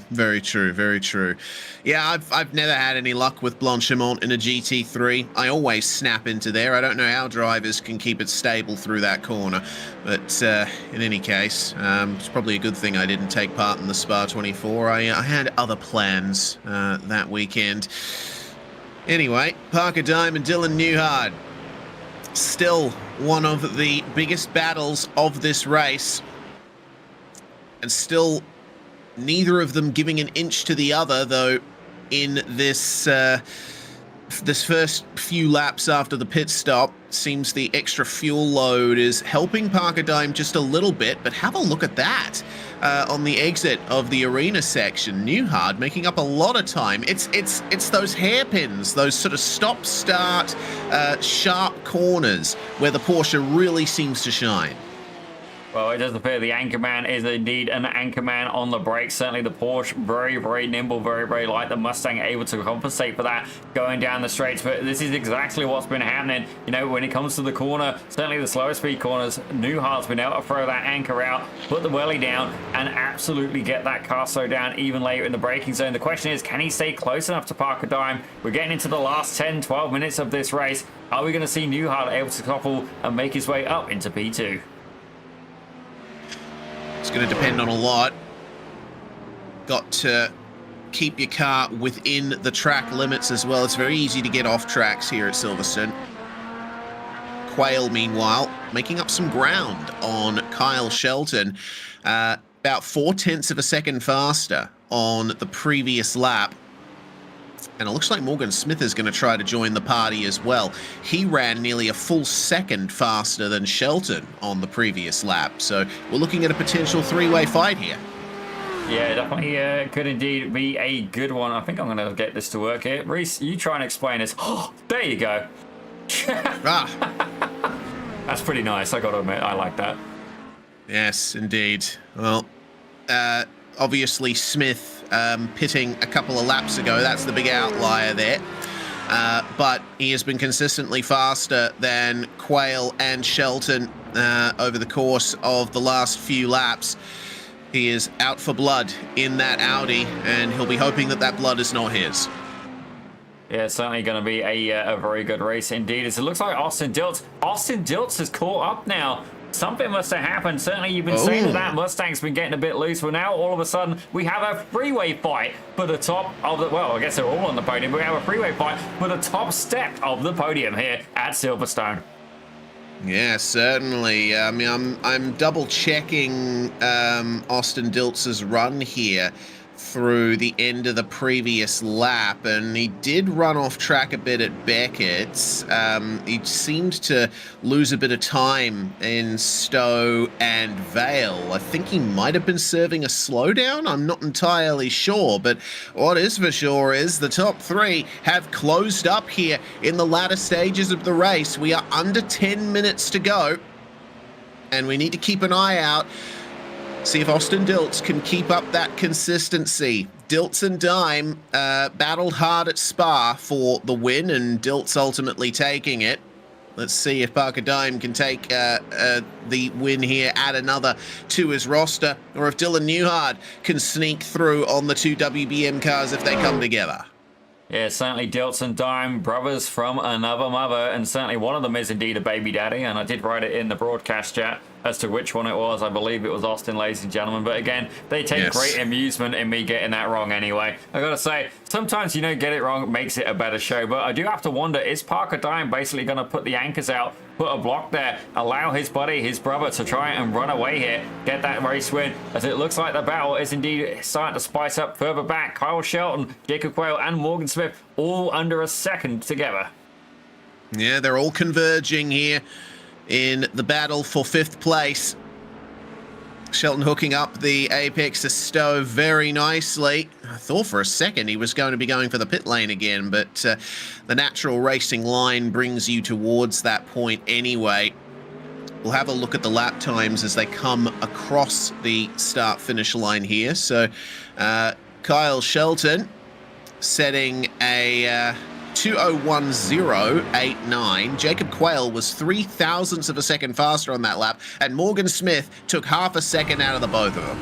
Very true, very true. Yeah, I've never had any luck with Blanchimont in a GT3. I always snap into there. I don't know how drivers can keep it stable through that corner. But in any case, it's probably a good thing I didn't take part in the Spa 24. I had other plans that weekend. Anyway, Parker Dime and Dylan Newhard. Still one of the biggest battles of this race. And still neither of them giving an inch to the other, though, in this this first few laps after the pit stop. Seems the extra fuel load is helping Parker Dime just a little bit, but have a look at that on the exit of the arena section. Newhard making up a lot of time. It's those hairpins, those sort of stop-start sharp corners where the Porsche really seems to shine. Well, it does appear the Anchorman is indeed an Anchorman on the brakes. Certainly the Porsche, very, very nimble, very, very light. The Mustang able to compensate for that going down the straights. But this is exactly what's been happening. You know, when it comes to the corner, certainly the slower speed corners, Newhart's been able to throw that anchor out, put the welly down, and absolutely get that car slowed down even later in the braking zone. The question is, can he stay close enough to Parker Dime? We're getting into the last 10, 12 minutes of this race. Are we going to see Newhart able to couple and make his way up into P2? It's going to depend on a lot. Got to keep your car within the track limits as well. It's very easy to get off tracks here at Silverstone. Quayle, meanwhile, making up some ground on Kyle Shelton. About 0.4 of a second faster on the previous lap. And it looks like Morgan Smith is going to try to join the party as well. He ran nearly a full second faster than Shelton on the previous lap. So we're looking at a potential three-way fight here. Yeah, definitely could indeed be a good one. I think I'm going to get this to work here. Reese, you try and explain this. Oh, there you go. That's pretty nice, I got to admit. I like that. Yes, indeed. Well, obviously Smith pitting a couple of laps ago. That's the big outlier there. But he has been consistently faster than Quayle and Shelton over the course of the last few laps. He is out for blood in that Audi, and he'll be hoping that that blood is not his. Yeah, it's certainly going to be a very good race indeed. As it looks like Austin Dilts has caught up now. Something must have happened. Certainly, you've been saying that Mustang's been getting a bit loose. But now, all of a sudden, we have a freeway fight for the top of the... Well, I guess they're all on the podium, but we have a freeway fight for the top step of the podium here at Silverstone. Yeah, certainly. I mean, I'm double checking Austin Diltz's run here through the end of the previous lap, and he did run off track a bit at Beckett's. He seemed to lose a bit of time in Stowe and Vale. I think he might have been serving a slowdown. I'm not entirely sure, but what is for sure is the top three have closed up here in the latter stages of the race. We are under 10 minutes to go, and we need to keep an eye out. See if Austin Dilts can keep up that consistency. Dilts and Dime battled hard at Spa for the win, and Dilts ultimately taking it. Let's see if Parker Dime can take the win here, add another to his roster, or if Dylan Newhart can sneak through on the two WBM cars if they come together. Yeah, certainly Dilts and Dime, brothers from another mother, and certainly one of them is indeed a baby daddy, and I did write it in the broadcast chat as to which one it was. I believe it was Austin, ladies and gentlemen, but again, they take great amusement in me getting that wrong anyway. I gotta say, sometimes, you know, get it wrong, it makes it a better show, but I do have to wonder, is Parker Dime basically gonna put the anchors out, put a block there, allow his buddy, his brother, to try and run away here, get that race win, as it looks like the battle is indeed starting to spice up further back. Kyle Shelton, Jacob Quayle, and Morgan Smith all under a second together. Yeah, they're all converging here in the battle for fifth place. Shelton hooking up the apex to Stowe very nicely. I thought for a second he was going to be going for the pit lane again, but the natural racing line brings you towards that point anyway. We'll have a look at the lap times as they come across the start-finish line here. So Kyle Shelton setting a 2:01.089. Jacob Quayle was 0.03 of a second faster on that lap, and Morgan Smith took half a second out of the both of them.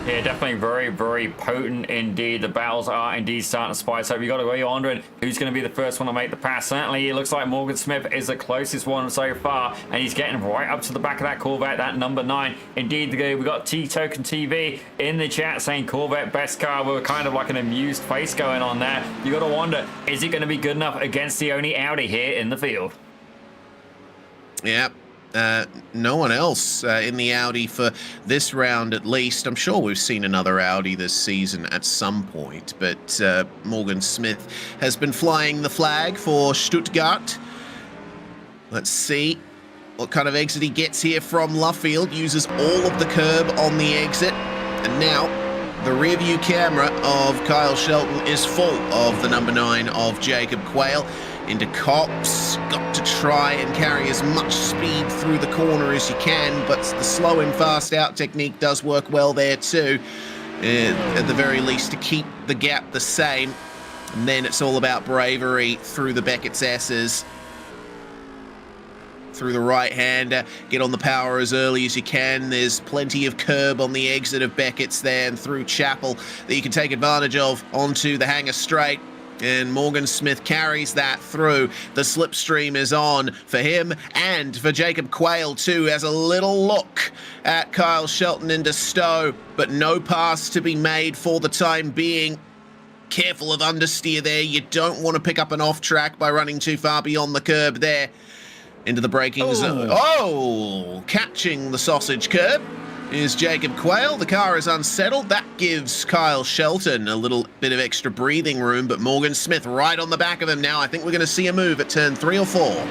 Yeah, definitely very, very potent indeed. The battles are indeed starting to spice up. You got to be wondering who's going to be the first one to make the pass. Certainly, it looks like Morgan Smith is the closest one so far, and he's getting right up to the back of that Corvette, that number 9. Indeed, we got T-Token TV in the chat saying Corvette best car with kind of like an amused face going on there. You got to wonder, is it going to be good enough against the only Audi here in the field? Yep. No one else in the Audi for this round at least. I'm sure we've seen another Audi this season at some point, but Morgan Smith has been flying the flag for Stuttgart. Let's see what kind of exit he gets here from Luffield. Uses all of the curb on the exit, and now the rear view camera of Kyle Shelton is full of the number 9 of Jacob Quayle. Into Cops, got to try and carry as much speed through the corner as you can, but the slow and fast out technique does work well there too, at the very least to keep the gap the same. And then it's all about bravery through the Beckett's S's, through the right-hander, get on the power as early as you can. There's plenty of curb on the exit of Beckett's there, and through Chapel that you can take advantage of onto the Hangar Straight. And Morgan Smith carries that through. The slipstream is on for him and for Jacob Quayle too, as a little look at Kyle Shelton into Stowe, but no pass to be made for the time being. Careful of understeer there. You don't want to pick up an off track by running too far beyond the curb there. Into the braking zone. Oh, catching the sausage curb. is Jacob Quayle. The car is unsettled. That gives Kyle Shelton a little bit of extra breathing room, but Morgan Smith right on the back of him now. I think we're going to see a move at turn 3 or 4.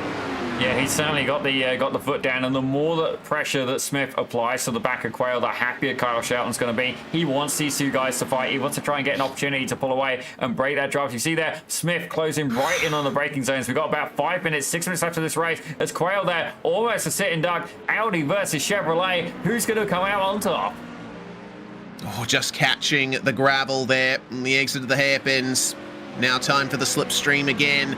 Yeah, he's certainly got the foot down, and the more that pressure that Smith applies to the back of Quayle, the happier Kyle Shelton's going to be. He wants these two guys to fight. He wants to try and get an opportunity to pull away and break that drive. You see there, Smith closing right in on the braking zones. We've got about 5 minutes, 6 minutes left of this race. As Quayle there, almost a sitting duck. Audi versus Chevrolet. Who's going to come out on top? Oh, just catching the gravel there on the exit of the hairpins. Now time for the slipstream again.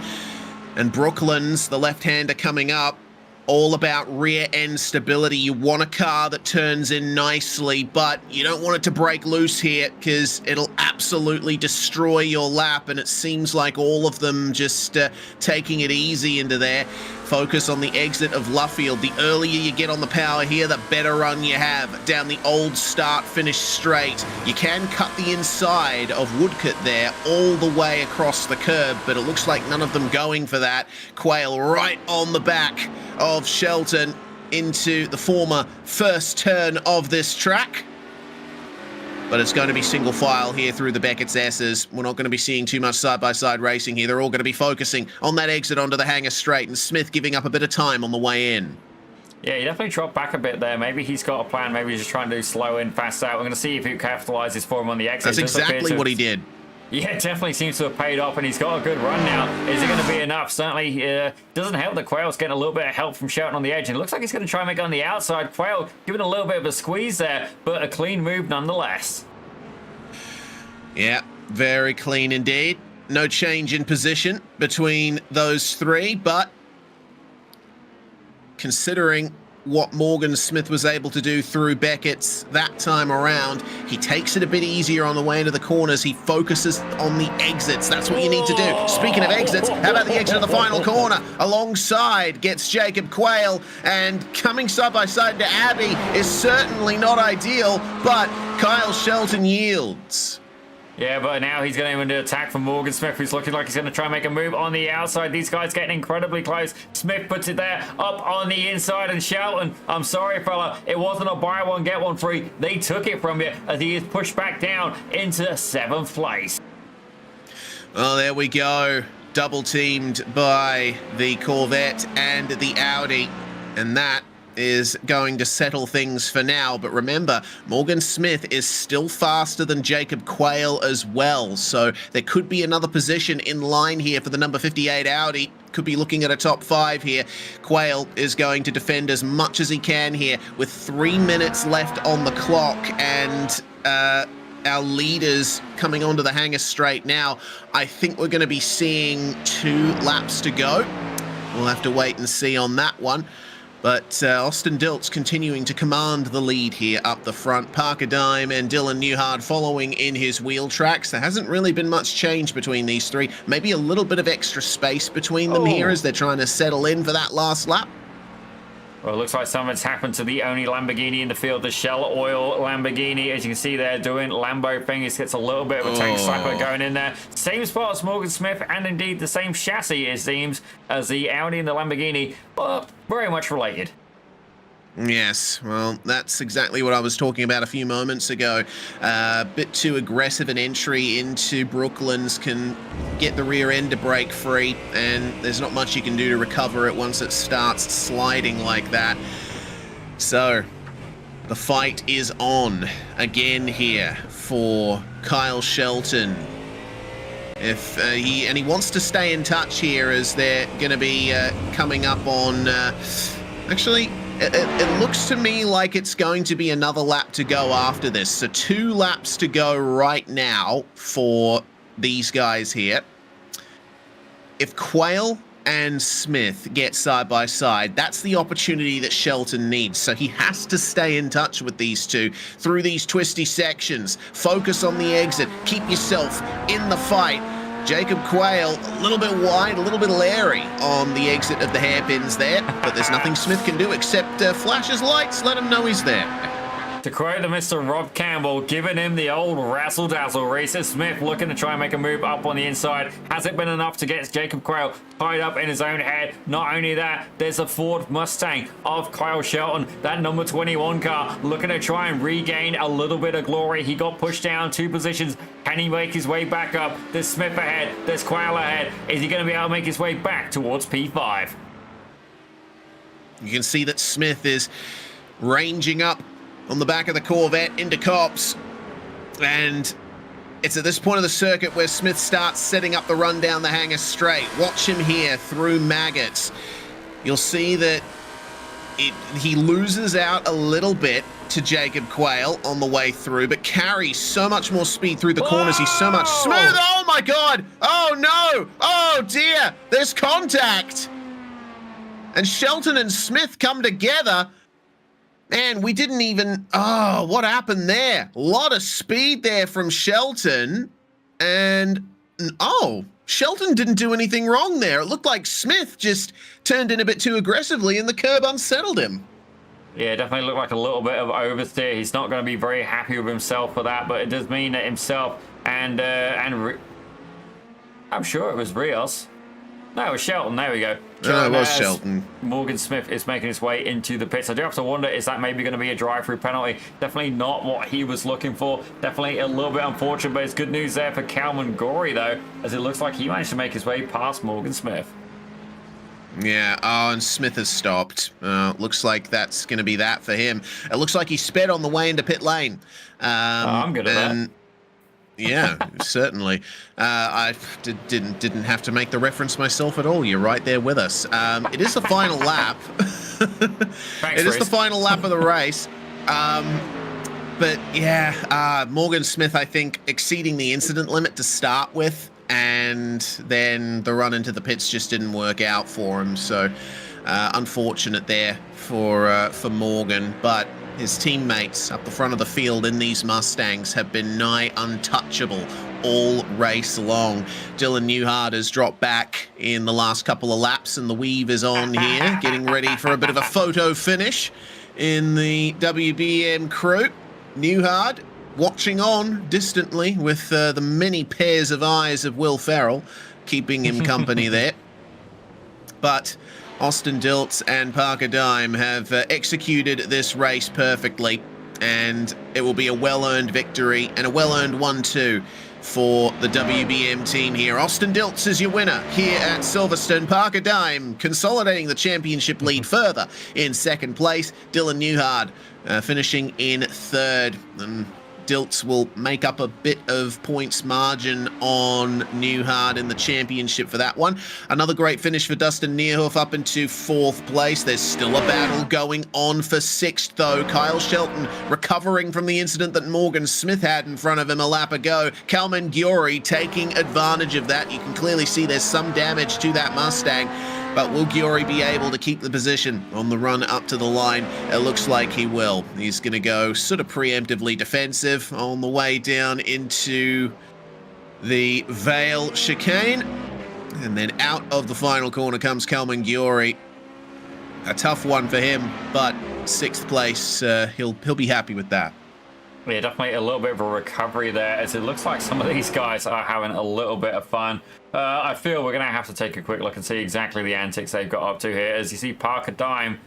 And Brooklands, the left-hander coming up, all about rear end stability. You want a car that turns in nicely, but you don't want it to break loose here because it'll absolutely destroy your lap. And it seems like all of them just taking it easy into there. Focus on the exit of Luffield. The earlier you get on the power here, the better run you have down the old start-finish straight. You can cut the inside of Woodcote there all the way across the curb, but it looks like none of them going for that. Quayle right on the back of Shelton into the former first turn of this track. But it's going to be single file here through the Beckett's S's. We're not going to be seeing too much side-by-side racing here. They're all going to be focusing on that exit onto the hangar straight, and Smith giving up a bit of time on the way in. Yeah, he definitely dropped back a bit there. Maybe he's got a plan. Maybe he's just trying to do slow in, fast out. We're going to see if he capitalizes for him on the exit. That's exactly what he did. Yeah, it definitely seems to have paid off, and he's got a good run now. Is it going to be enough? Certainly doesn't help that Quayle's getting a little bit of help from Shelton on the edge, and it looks like he's going to try and make it on the outside. Quayle giving a little bit of a squeeze there, but a clean move nonetheless. Yeah, very clean indeed. No change in position between those three, but considering what Morgan Smith was able to do through Beckett's that time around, he takes it a bit easier on the way into the corners. He focuses on the exits. That's what you need to do. Speaking of exits, how about the exit of the final corner? Alongside gets Jacob Quayle, and coming side by side to Abbey is certainly not ideal, but Kyle Shelton yields. Yeah, but now he's going to attack from Morgan Smith, who's looking like he's going to try and make a move on the outside. These guys getting incredibly close. Smith puts it there, up on the inside, and Shelton, I'm sorry, fella, it wasn't a buy one, get one free. They took it from you as he is pushed back down into 7th place. Oh, there we go. Double teamed by the Corvette and the Audi, and that is going to settle things for now. But remember, Morgan Smith is still faster than Jacob Quayle as well, so there could be another position in line here for the number 58 Audi. Could be looking at a top 5 here. Quayle is going to defend as much as he can here with 3 minutes left on the clock, and our leaders coming onto the hangar straight now. I think we're going to be seeing 2 laps to go. We'll have to wait and see on that one. But Austin Dilt's continuing to command the lead here up the front. Parker Dime and Dylan Newhard following in his wheel tracks. There hasn't really been much change between these three. Maybe a little bit of extra space between them here as they're trying to settle in for that last lap. Well, it looks like something's happened to the only Lamborghini in the field, the Shell Oil Lamborghini. As you can see there, doing Lambo things. Gets a little bit of a tank slapper going in there. Same spot as Morgan Smith, and indeed the same chassis, it seems, as the Audi and the Lamborghini, but very much related. Yes, well, that's exactly what I was talking about a few moments ago. A bit too aggressive an entry into Brooklands can get the rear end to break free, and there's not much you can do to recover it once it starts sliding like that. So, the fight is on again here for Kyle Shelton. If he wants to stay in touch here, as they're going to be coming up on... actually... It looks to me like it's going to be another lap to go after this. So 2 laps to go right now for these guys here. If Quayle and Smith get side by side, that's the opportunity that Shelton needs. So he has to stay in touch with these two through these twisty sections. Focus on the exit. Keep yourself in the fight. Jacob Quayle, a little bit wide, a little bit leery on the exit of the hairpins there, but there's nothing Smith can do except flash his lights, let him know he's there. To quote the Mr. Rob Campbell, giving him the old razzle-dazzle. Reese Smith looking to try and make a move up on the inside. Has it been enough to get Jacob Quayle tied up in his own head? Not only that, there's a Ford Mustang of Kyle Shelton, that number 21 car, looking to try and regain a little bit of glory. He got pushed down 2 positions. Can he make his way back up? There's Smith ahead. There's Quayle ahead. Is he going to be able to make his way back towards P5? You can see that Smith is ranging up on the back of the Corvette into Cops, and it's at this point of the circuit where Smith starts setting up the run down the hangar straight. Watch him here through maggots. You'll see that he loses out a little bit to Jacob Quayle on the way through, but carries so much more speed through the corners. He's so much smooth. Oh my God! Oh no! Oh dear! There's contact! And Shelton and Smith come together. Man, we didn't even... Oh, what happened there? A lot of speed there from Shelton. And... Oh, Shelton didn't do anything wrong there. It looked like Smith just turned in a bit too aggressively and the curb unsettled him. Yeah, definitely looked like a little bit of oversteer. He's not going to be very happy with himself for that, but it does mean that himself and I'm sure it was Rios. No, it was Shelton. There we go. Oh, it was Shelton. Morgan Smith is making his way into the pits. I do have to wonder, is that maybe going to be a drive-through penalty? Definitely not what he was looking for. Definitely a little bit unfortunate, but it's good news there for Kalman Gory, though, as it looks like he managed to make his way past Morgan Smith. Yeah, oh, and Smith has stopped. Looks like that's going to be that for him. It looks like he sped on the way into pit lane. I'm good at that. Yeah, certainly. I didn't have to make the reference myself at all. You're right there with us. It is the final lap. Thanks, it is the final lap of the race. But yeah, Morgan Smith, I think, exceeding the incident limit to start with, and then the run into the pits just didn't work out for him. So unfortunate there for Morgan, but his teammates up the front of the field in these Mustangs have been nigh untouchable all race long. Dylan Newhart has dropped back in the last couple of laps, and the weave is on here, getting ready for a bit of a photo finish in the WBM crew. Newhart watching on distantly with the many pairs of eyes of Will Ferrell keeping him company there. But Austin Diltz and Parker Dime have executed this race perfectly, and it will be a well-earned victory and a well-earned 1-2 for the WBM team here. Austin Diltz is your winner here at Silverstone. Parker Dime consolidating the championship lead further in second place. Dylan Newhart finishing in third. And Diltz will make up a bit of points margin on Newhart in the championship for that one. Another great finish for Dustin Nierhoff up into fourth place. There's still a battle going on for sixth, though. Kyle Shelton recovering from the incident that Morgan Smith had in front of him a lap ago. Kalman Giori taking advantage of that. You can clearly see there's some damage to that Mustang. But will Giori be able to keep the position on the run up to the line? It looks like he will. He's going to go sort of preemptively defensive on the way down into the Vale chicane. And then out of the final corner comes Kalman Giori. A tough one for him, but sixth place, he'll be happy with that. Yeah, definitely a little bit of a recovery there, as it looks like some of these guys are having a little bit of fun. I feel we're going to have to take a quick look and see exactly the antics they've got up to here. As you see Parker Dime.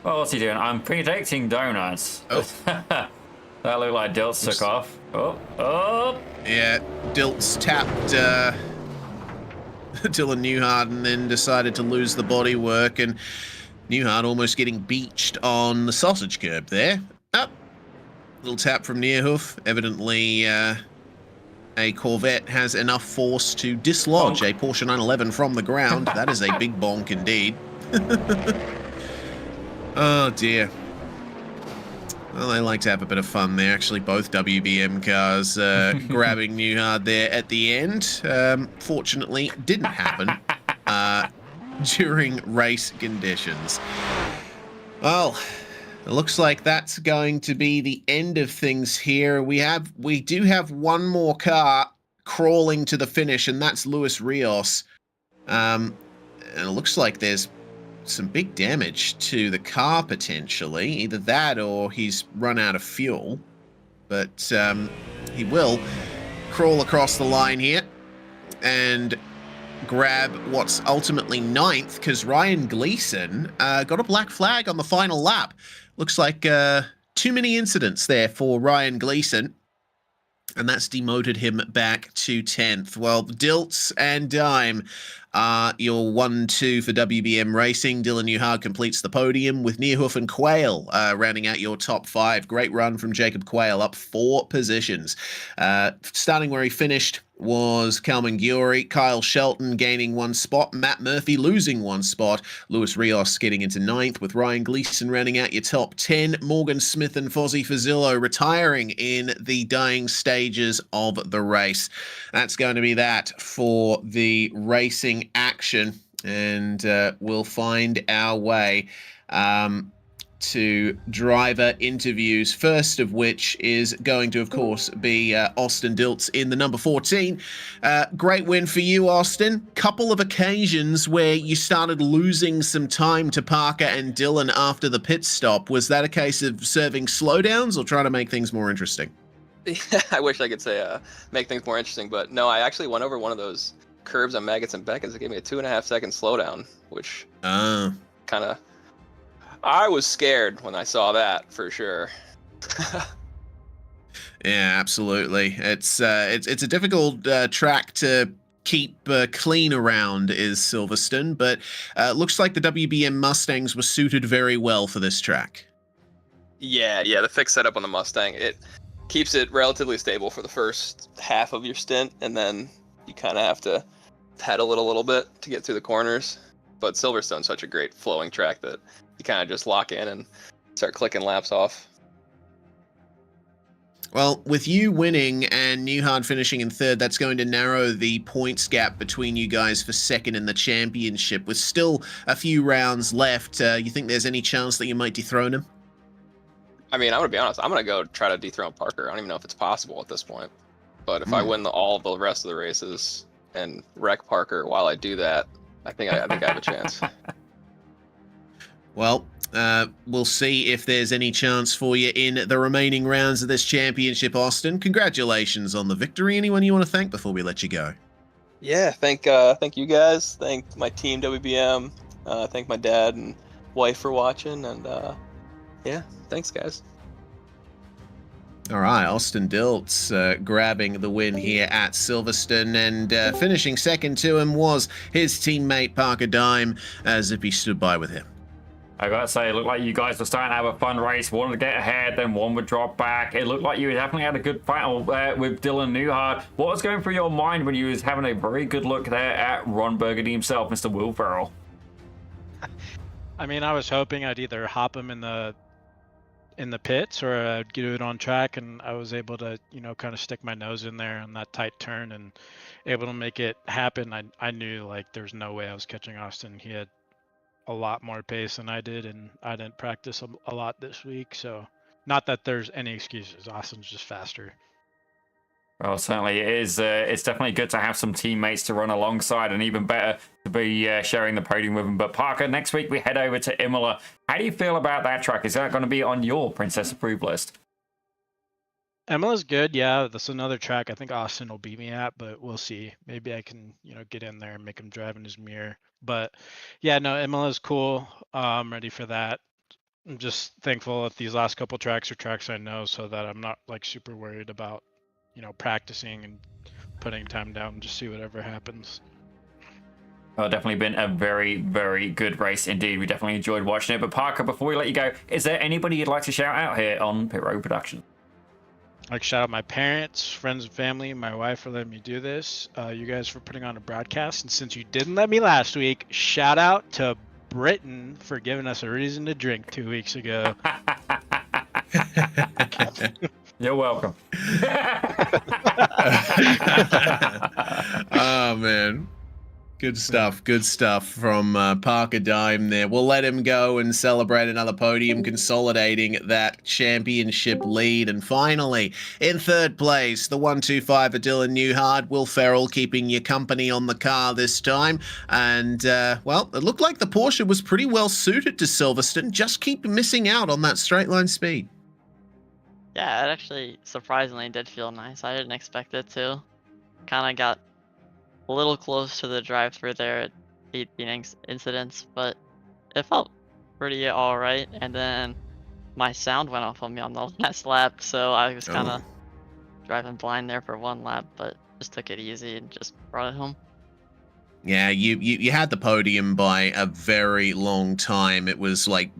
Well, what's he doing? I'm predicting donuts. Oh. That looked like Diltz took off. Oh. Yeah, Diltz tapped Dylan Newhart and then decided to lose the bodywork, and Newhart almost getting beached on the sausage curb there. Up. Little tap from Nierhoff. Evidently, a Corvette has enough force to dislodge a Porsche 911 from the ground. That is a big bonk indeed. Oh, dear. Well, they like to have a bit of fun there. Actually, both WBM cars grabbing Newhart there at the end. Fortunately, didn't happen during race conditions. Well, it looks like that's going to be the end of things here. We do have one more car crawling to the finish, and that's Luis Rios. And it looks like there's some big damage to the car potentially. Either that or he's run out of fuel. But he will crawl across the line here and grab what's ultimately 9th, because Ryan Gleason got a black flag on the final lap. Looks like too many incidents there for Ryan Gleason, and that's demoted him back to 10th. Well, Dilts and Dime are your 1-2 for WBM Racing. Dylan Newhart completes the podium with Nearhoof and Quayle rounding out your top 5. Great run from Jacob Quayle, up 4 positions. Starting where he finished was Calman Giori, Kyle Shelton gaining 1 spot, Matt Murphy losing 1 spot, Luis Rios getting into 9th, with Ryan Gleason rounding out your top 10, Morgan Smith and Fozzie Fazillo retiring in the dying stages of the race. That's going to be that for the racing action, and we'll find our way to driver interviews, first of which is going to, of course, be Austin Dilts in the number 14. Great win for you, Austin. Couple of occasions where you started losing some time to Parker and Dylan after the pit stop. Was that a case of serving slowdowns or trying to make things more interesting? Yeah, I wish I could say make things more interesting, but no, I actually went over one of those curves on Maggots and Beckons. It gave me a 2.5 second slowdown, which kind of... I was scared when I saw that, for sure. Yeah, absolutely. It's a difficult track to keep clean around, is Silverstone, but looks like the WBM Mustangs were suited very well for this track. Yeah, the fixed setup on the Mustang, it keeps it relatively stable for the first half of your stint, and then you kind of have to pedal it a little bit to get through the corners. But Silverstone's such a great flowing track that you kind of just lock in and start clicking laps off. Well, with you winning and Newhart finishing in 3rd, that's going to narrow the points gap between you guys for 2nd in the championship. With still a few rounds left, you think there's any chance that you might dethrone him? I mean, I'm going to be honest. I'm going to go try to dethrone Parker. I don't even know if it's possible at this point. But if I win all the rest of the races and wreck Parker while I do that, I think I have a chance. Well, we'll see if there's any chance for you in the remaining rounds of this championship, Austin. Congratulations on the victory. Anyone you want to thank before we let you go? Yeah, thank you guys. Thank my team, WBM. Thank my dad and wife for watching. And yeah, thanks, guys. All right, Austin Dilts grabbing the win here at Silverstone, and finishing 2nd to him was his teammate Parker Dime, as if he stood by with him. I gotta say, it looked like you guys were starting to have a fun race. One would get ahead, then one would drop back. It looked like you definitely had a good battle with Dylan Newhart. What was going through your mind when you was having a very good look there at Ron Burgundy himself, Mr. Will Ferrell? I mean, I was hoping I'd either hop him in the pits or I'd do it on track, and I was able to, kind of stick my nose in there on that tight turn and able to make it happen. I knew like there's no way I was catching Austin. He had a lot more pace than I did, and I didn't practice a lot this week, so not that there's any excuses. Austin's just faster. Well, certainly it is. It's definitely good to have some teammates to run alongside, and even better to be sharing the podium with them. But Parker, next week we head over to Imola. How do you feel about that track? Is that going to be on your Princess Approved list? Imola's good, yeah. That's another track I think Austin will beat me at, but we'll see. Maybe I can, get in there and make him drive in his mirror. But yeah, no, Imola's cool. I'm ready for that. I'm just thankful that these last couple tracks are tracks I know, so that I'm not like super worried about, practicing and putting time down and just see whatever happens. Well, definitely been a very, very good race indeed. We definitely enjoyed watching it. But Parker, before we let you go, is there anybody you'd like to shout out here on Pit Road Productions? I'd like to shout out my parents, friends and family, my wife for letting me do this, you guys for putting on a broadcast, and since you didn't let me last week, shout out to Britain for giving us a reason to drink 2 weeks ago. You're welcome. Oh, man. Good stuff from Parker Dime there. We'll let him go and celebrate another podium, consolidating that championship lead. And finally, in third place, the 125 of Dylan Newhart, Will Ferrell keeping you company on the car this time. And, well, it looked like the Porsche was pretty well suited to Silverstone, just keep missing out on that straight line speed. Yeah, it actually surprisingly did feel nice. I didn't expect it to. Kind of got a little close to the drive-through there at 8 Phoenix incidents, but it felt pretty alright. And then my sound went off on me on the last lap, so I was kind of driving blind there for one lap, but just took it easy and just brought it home. Yeah, you had the podium by a very long time. It was like,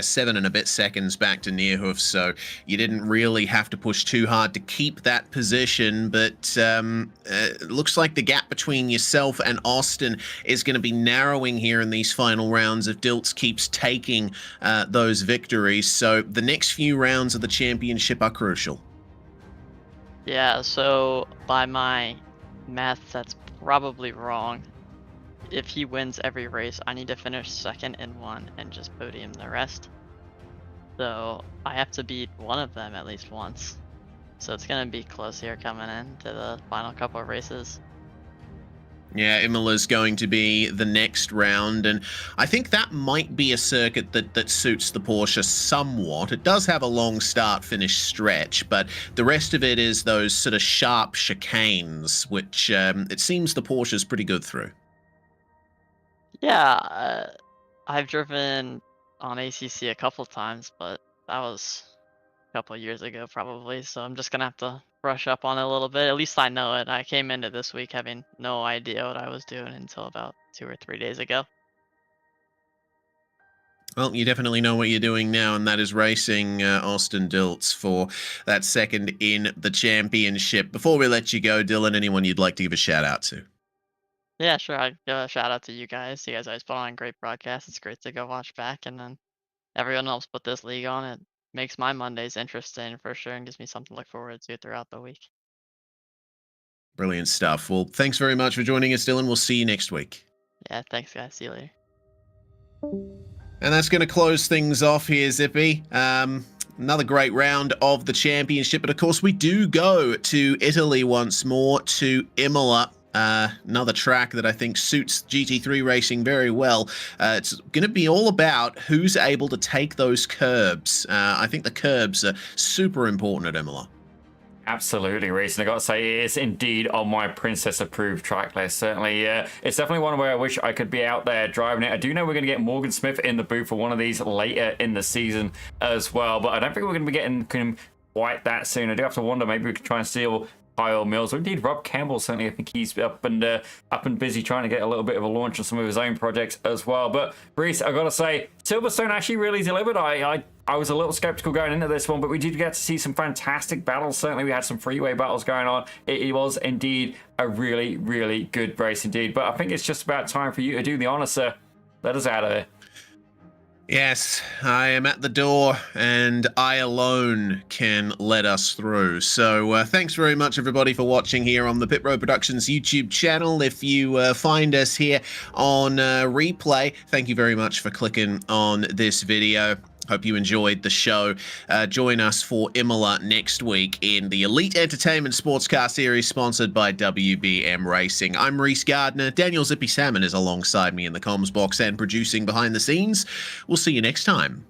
7 and a bit seconds back to Neerhoof, so you didn't really have to push too hard to keep that position, but it looks like the gap between yourself and Austin is going to be narrowing here in these final rounds if Diltz keeps taking those victories, so the next few rounds of the championship are crucial. Yeah, so by my math, that's probably wrong. If he wins every race, I need to finish second in one and just podium the rest. So I have to beat one of them at least once. So it's going to be close here coming into the final couple of races. Yeah, Imola's going to be the next round, and I think that might be a circuit that suits the Porsche somewhat. It does have a long start-finish stretch, but the rest of it is those sort of sharp chicanes, which it seems the Porsche's pretty good through. Yeah, I've driven on ACC a couple times, but that was a couple of years ago probably, so I'm just going to have to brush up on it a little bit. At least I know it. I came into this week having no idea what I was doing until about 2 or 3 days ago. Well, you definitely know what you're doing now, and that is racing Austin Diltz for that second in the championship. Before we let you go, Dylan, anyone you'd like to give a shout out to? Yeah, sure. I'd give a shout out to you guys. You guys always put on great broadcasts. It's great to go watch back, and then everyone else put this league on. It makes my Mondays interesting for sure and gives me something to look forward to throughout the week. Brilliant stuff. Well, thanks very much for joining us, Dylan. We'll see you next week. Yeah, thanks, guys. See you later. And that's going to close things off here, Zippy. Another great round of the championship. But of course, we do go to Italy once more, to Imola. Another track that I think suits GT3 racing very well. It's going to be all about who's able to take those curbs. I think the curbs are super important at Imola. Absolutely, Reese. And I got to say, it is indeed on my princess-approved track list. Certainly, it's definitely one where I wish I could be out there driving it. I do know we're going to get Morgan Smith in the booth for one of these later in the season as well, but I don't think we're going to be getting him quite that soon. I do have to wonder, maybe we could try and steal Kyle Mills, or indeed Rob Campbell. Certainly, I think he's up and busy trying to get a little bit of a launch on some of his own projects as well. But Reese, I gotta say, Silverstone actually really delivered. I was a little skeptical going into this one, but we did get to see some fantastic battles. Certainly, we had some freeway battles going on. It was indeed a really, really good race indeed. But I think it's just about time for you to do the honor, sir. Let us out of here. Yes, I am at the door, and I alone can let us through. So thanks very much, everybody, for watching here on the Pit Road Productions YouTube channel. If you find us here on replay, thank you very much for clicking on this video. Hope you enjoyed the show. Join us for Imola next week in the Elite Entertainment Sportscar Series sponsored by WBM Racing. I'm Reese Gardner. Daniel Zippy Salmon is alongside me in the comms box and producing behind the scenes. We'll see you next time.